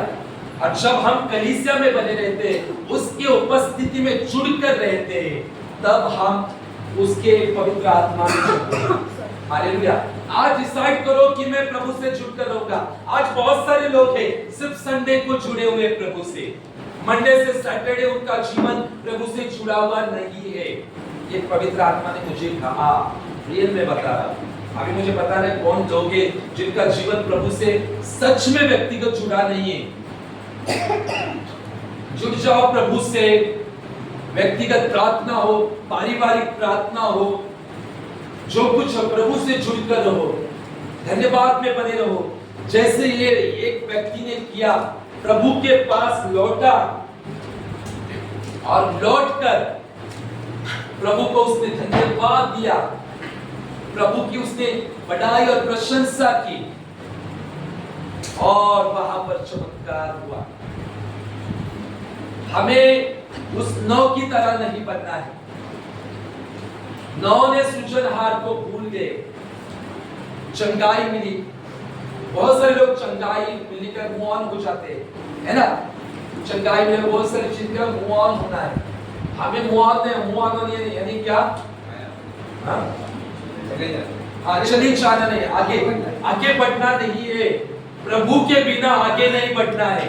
और जब हम कलीसिया में बने रहते हैं, उसके उपस्थिति में जुड़कर रहते हैं, तब हम उसके पवित्र आत्मा में जुड़ते हैं। हालेलुया। आज डिसाइड करो कि मैं प्रभु से जुड़कर रहूंगा। आज बहुत सारे लोग हैं सिर्फ संडे को जुड़े हुए प्रभु से, मंडे से सैटरडे उनका जीवन प्रभु से जुड़ा हुआ नहीं है। ये पवित्र आत्मा ने मुझे कहा, रियल में बता रहा। अभी मुझे पता नहीं कौन लोग हैं जिनका जीवन प्रभु से सच में व्यक्तिगत जुड़ा नहीं है। जुड़ जाओ प्रभु से, व्यक्तिगत प्रार्थना हो, पारिवारिक प्रार्थना हो, जो कुछ प्रभु से जुड़कर रहो, धन्यवाद में बने रहो। जैसे ये एक व्यक्ति ने किया, प्रभु के पास लौटा और लौटकर प्रभु को उसने धन्यवाद दिया, प्रभु की उसने बड़ाई और प्रशंसा की, और वहां पर चमत्कार हुआ। हमें उस नौ की तरह नहीं बनना है। नौ ने सृजनहार को भूल गए, चंगाई मिली। बहुत सारे लोग चंगाई मिलने का मुंह ऑन हो जाते हैं, है ना? चंगाई मिले, बहुत सारी चीज का मुंह ऑन होना है। हमें मुंह ऑन नहीं, मुंह ऑन नहीं यानी क्या? हाँ, चलिए जाना नहीं, आगे बढ़ना नहीं है। प्रभु के बिना आगे नहीं बढ़ना है,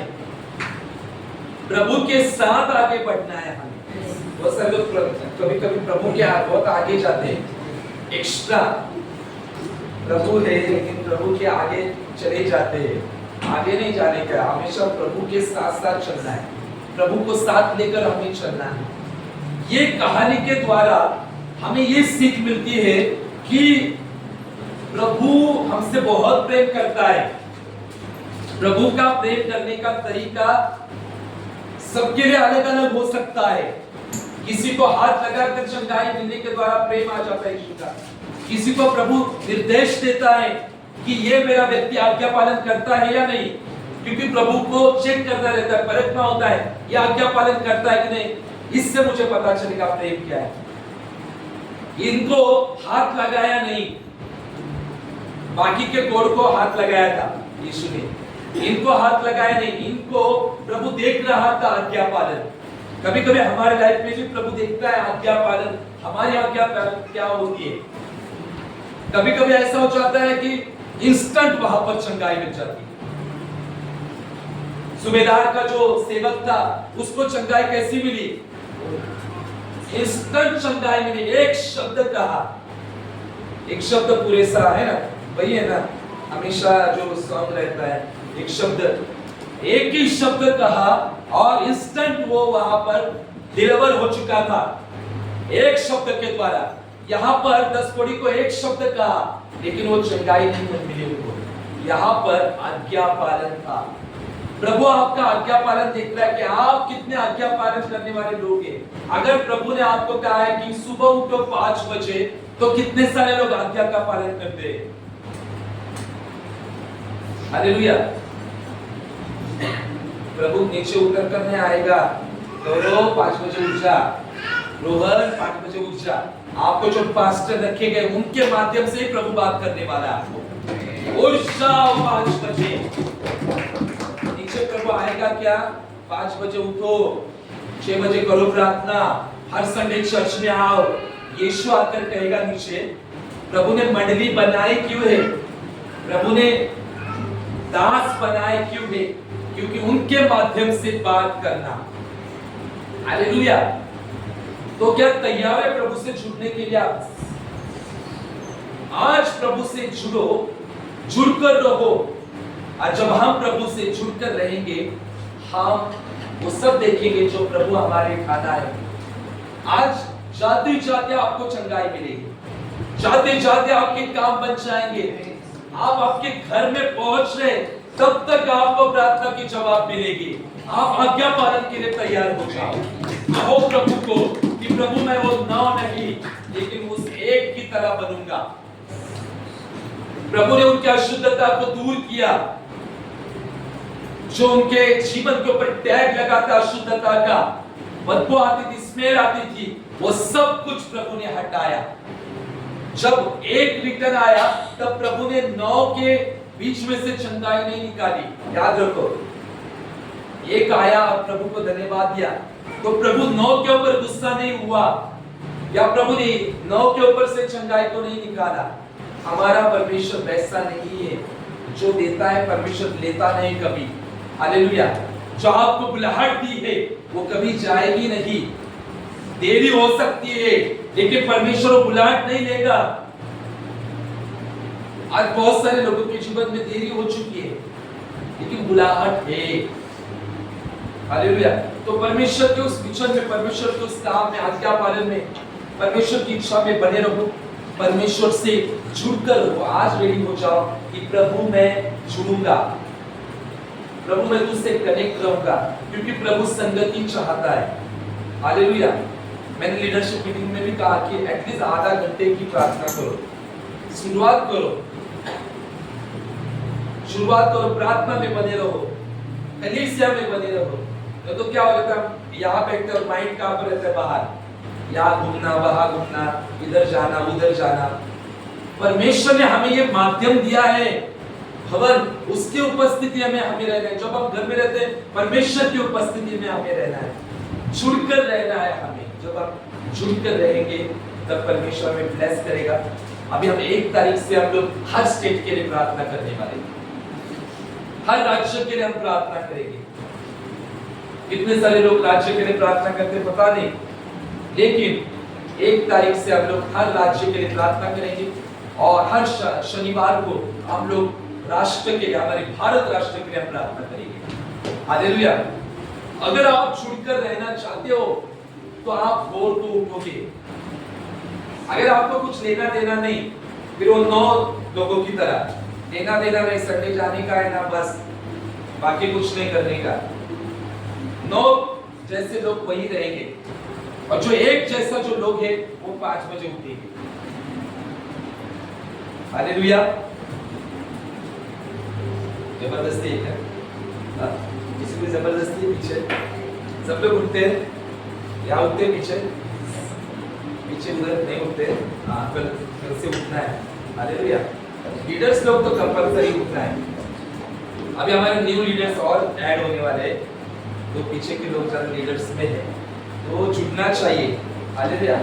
प्रभु के साथ आगे बढ़ना है। हमें बहुत सारे लोग कभी कभी प्रभु के बहुत आगे जाते हैं, एक्स्ट्रा प्रभु है लेकिन प्रभु के आगे चले जाते हैं। आगे नहीं जाने का, हमेशा प्रभु के साथ साथ चलना है, प्रभु को साथ लेकर हमें चलना है। ये कहानी के द्वारा हमें ये सीख मिलती है कि प्रभु हमसे बहुत प्रेम करता है। प्रभु का प्रेम करने का तरीका सबके लिए अलग अलग हो सकता है। किसी को हाथ लगाकर चंगाई मिलने के द्वारा प्रेम आ जाता है यीशु का। किसी को प्रभु निर्देश देता है कि ये मेरा व्यक्ति आज्ञा पालन करता है या नहीं, क्योंकि प्रभु को चेक करना रहता है, परखना होता है, ये आज्ञा पालन करता है कि नहीं। इससे मुझे पता चलेगा प्रेम क्या है। इनको हाथ लगाया नहीं, बाकी के कोड़ को हाथ लगाया था यीशु ने, इनको हाथ लगाया नहीं। इनको प्रभु देख रहा था आज्ञा पालन। कभी कभी हमारे लाइफ में भी प्रभु देखता है आज्ञा पालन, हमारी आज्ञा पालन क्या होती है। कभी कभी ऐसा हो जाता है कि इंस्टेंट वहां पर चंगाई मिल जाती है। सूबेदार का जो सेवक था उसको चंगाई कैसी मिली? इंस्टेंट चंगाई मिली। एक शब्द कहा, एक शब्द पूरे सा है ना, वही है ना हमेशा जो सॉन्ग रहता है, एक शब्द, एक ही शब्द कहा और इंस्टेंट वो वहां पर डिलीवर हो चुका था एक शब्द के द्वारा। यहाँ पर 10 कोड़ी को एक शब्द कहा लेकिन वो चंगाई नहीं मिली उनको। यहाँ पर आज्ञा पालन था। प्रभु आपका आज्ञा पालन देख रहा है कि आप कितने आज्ञा पालन करने वाले लोग हैं। अगर प्रभु ने आपको कहा है कि सुबह उठो 5 बजे, तो कितने सारे लोग आज्ञा का पालन करते हैं? हालेलुया। प्रभु नीचे उतर कर नहीं आएगा तो 5 बजे उठ जा, रोहन 5 बजे उठ जा। आपको जो पास्टर रखे गए उनके माध्यम से ही प्रभु बात करने वाला है आपको। उठ जाओ 5 बजे। नीचे प्रभु आएगा क्या? 5 बजे उठो, 6 बजे करो प्रार्थना, हर संडे चर्च में आओ। यीशु आकर कहेगा नीचे प्रभु ने मंडली बनाई क्यों है? प्रभु ने दास बनाए क्यों है? क्योंकि उनके माध्यम से बात करना। हालेलुया। तो क्या तैयार है प्रभु से जुड़ने के लिए? आप आज प्रभु से जुड़ो, जुड़कर रहो। और जब हम प्रभु से जुड़कर रहेंगे, हम वो सब देखेंगे जो प्रभु हमारे खाना है। आज जाते जाते आपको चंगाई मिलेगी, जाते जाते आपके काम बन जाएंगे। आप आपके घर में पहुंच रहे तब तक आपको प्रार्थना की जवाब मिलेगी। आप आज्ञा पालन के लिए तैयार हो जाओ। कहो प्रभु को कि प्रभु मैं वो 9 नहीं लेकिन उस एक की तरह बनूंगा। प्रभु ने उनकी अशुद्धता को दूर किया, जो उनके जीवन के ऊपर टैग लगा था अशुद्धता का, बदबू आती थी, स्मेल आती थी, वो सब कुछ प्रभु ने हटाया। जब एक रिटर्न आया तब प्रभु ने 9 के बीच में से चंगाई नहीं निकाली। याद रखो, एक आया और प्रभु को धन्यवाद दिया तो प्रभु 9 के ऊपर गुस्सा नहीं हुआ, या प्रभु ने 9 के ऊपर से चंगाई को नहीं निकाला। हमारा परमेश्वर वैसा नहीं है, जो देता है परमेश्वर लेता नहीं कभी। हालेलुया। जो आपको बुलाहट दी है वो कभी जाएगी नहीं। देरी हो सकती है लेकिन परमेश्वर वो बुलाहट नहीं लेगा। आज बहुत सारे लोगों के जीवन में देरी हो चुकी है लेकिन बुलाहट है। हालेलुया। तो परमेश्वर के उस विचन में, परमेश्वर के उस काम में, आज्ञा पालन में, परमेश्वर की इच्छा में बने रहो, परमेश्वर से जुड़कर रहो। आज रेडी हो जाओ कि प्रभु मैं जुड़ूंगा, प्रभु मैं तुझसे कनेक्ट रहूंगा, क्योंकि प्रभु संगति चाहता है। हालेलुया। मैंने लीडरशिप मीटिंग में भी कहा कि एटलीस्ट आधा घंटे की प्रार्थना करो, शुरुआत करो प्रार्थना में बने रहो, कलीसिया में बने रहो। तो क्या हो जाता है, यहाँ बैठते और माइंड कहाँ पर रहता है? बाहर, यहाँ घूमना, वहां घूमना, इधर जाना, उधर जाना। परमेश्वर ने हमें ये माध्यम दिया है, भवन, उसकी उपस्थिति में हमें रहना है। जब हम घर में रहते हैं परमेश्वर की उपस्थिति में हमें रहना है, जुड़कर रहना है हमें। जब हम जुड़कर रहेंगे तब परमेश्वर हमें ब्लेस करेगा। अभी हम 1 तारीख से हम लोग हर स्टेट के लिए प्रार्थना करने वाले हैं, हर राज्य के लिए हम प्रार्थना करेंगे। कितने सारे लोग राज्य के लिए प्रार्थना करते पता नहीं, लेकिन 1 तारीख से हम लोग हर राज्य के लिए प्रार्थना करेंगे और हर शनिवार को हम लोग राष्ट्र के लिए, हमारे भारत राष्ट्र के लिए हम प्रार्थना करेंगे। हालेलुया। अगर आप जुड़कर रहना चाहते हो तो आप भोर को उठोगे। अगर आपको कुछ लेना देना नहीं, फिर वो 9 लोगों की तरह लेना देना नहीं, संडे जाने का है ना बस, बाकी कुछ नहीं करने का। 9 जैसे लोग वही रहेंगे और जो एक जैसा जो लोग हैं वो 5 बजे उठेंगे। हालेलुया। जबरदस्ती है क्या? किसी को जबरदस्ती पीछे सब लोग उठते हैं, यहाँ उठते हैं पीछे उधर नहीं उठते। हाँ, कल से उठना है। हालेलुया। लीडर्स लोग तो कंपल्सरी उठना है। अभी हमारे न्यू लीडर्स और ऐड होने वाले हैं, तो पीछे के लोग जरा लीडर्स में है तो जुड़ना चाहिए। हालेलुया।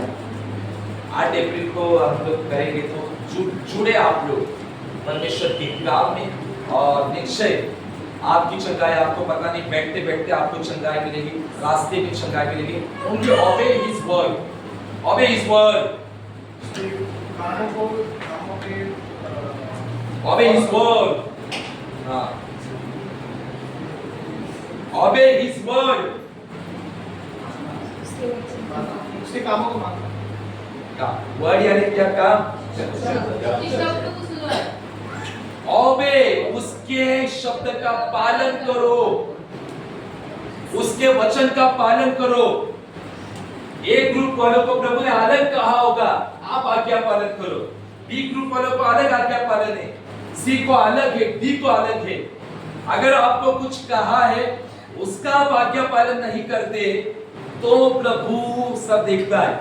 8 अप्रैल को हम लोग करेंगे, तो जुड़े आप लोग परमेश्वर के काम में, और निश्चय आपकी चंगाई, आपको पता नहीं बैठते बैठते आपको चंगाई मिलेगी, रास्ते में चंगाई मिलेगी। ओनली ओबे हिज वर्ड, ओबे हिज वर्ड, ओबे हिज वर्ड, हाँ, ओबे हिज वर्ड, उसके कामों को मानना। का वर्ड यानी क्या? काम। ओबे, उसके शब्द का पालन करो, उसके वचन का पालन करो। एक ग्रुप वालों को प्रभु ने अलग कहा होगा, आप आज्ञा पालन करो। बी ग्रुप वालों को अलग आज्ञा पालन है, सी को अलग है, डी को अलग है। अगर आपको कुछ कहा है उसका आप आज्ञा पालन नहीं करते तो प्रभु सब देखता है।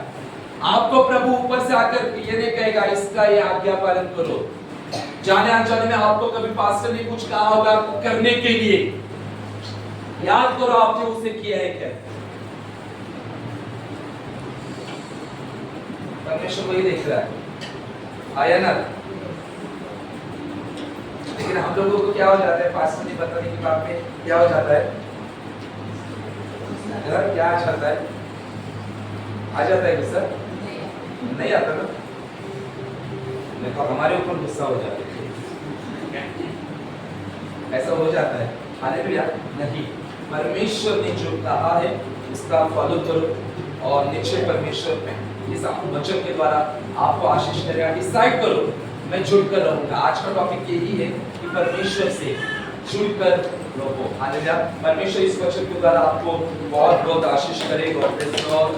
आपको प्रभु ऊपर से आकर ये नहीं कहेगा इसका ये आज्ञा पालन करो। जाने अनजाने में आपको कभी पास्टर ने कुछ कहा होगा करने के लिए, याद करो आपने उसे किया है क्या। परमेश्वर वही देख रहा है। आया ना? लेकिन हम लोगों को क्या हो जाता है, पास्टर ने बताने के बाद में क्या हो जाता है, क्या आ जाता है, आ जाता है गुस्सा? नहीं आता ना? देखो हमारे ऊपर गुस्सा हो जाता है, ऐसा हो जाता है। हालेलुया। नहीं, परमेश्वर ने जो कहा है उसका फॉलो करो और निश्चय परमेश्वर में इस वचन के द्वारा आपको आशीष करेगा। डिसाइड करो मैं जुड़कर रहूंगा। आज का टॉपिक यही है कि परमेश्वर से जुड़कर रहो। हालेलुया। परमेश्वर इस वचन के द्वारा आपको बहुत बहुत आशीष करेगा। Praise the Lord.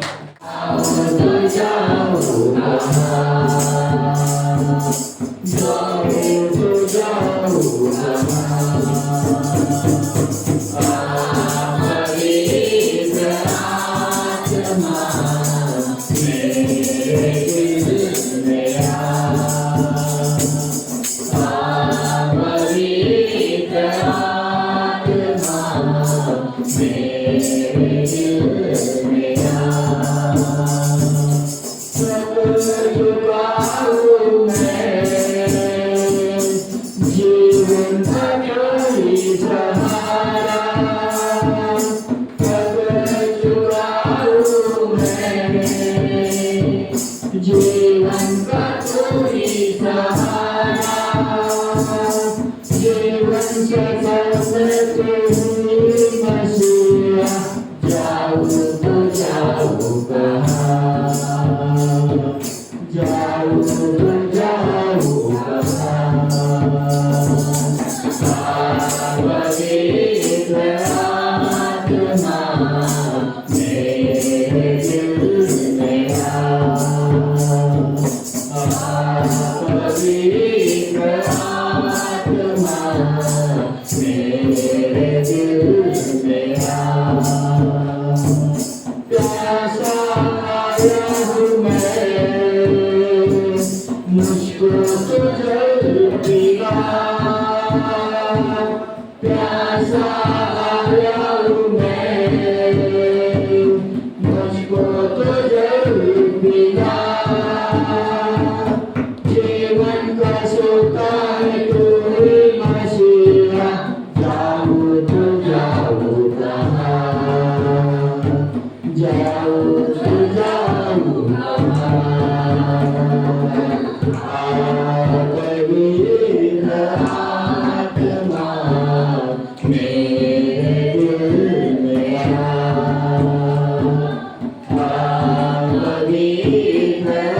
Amen.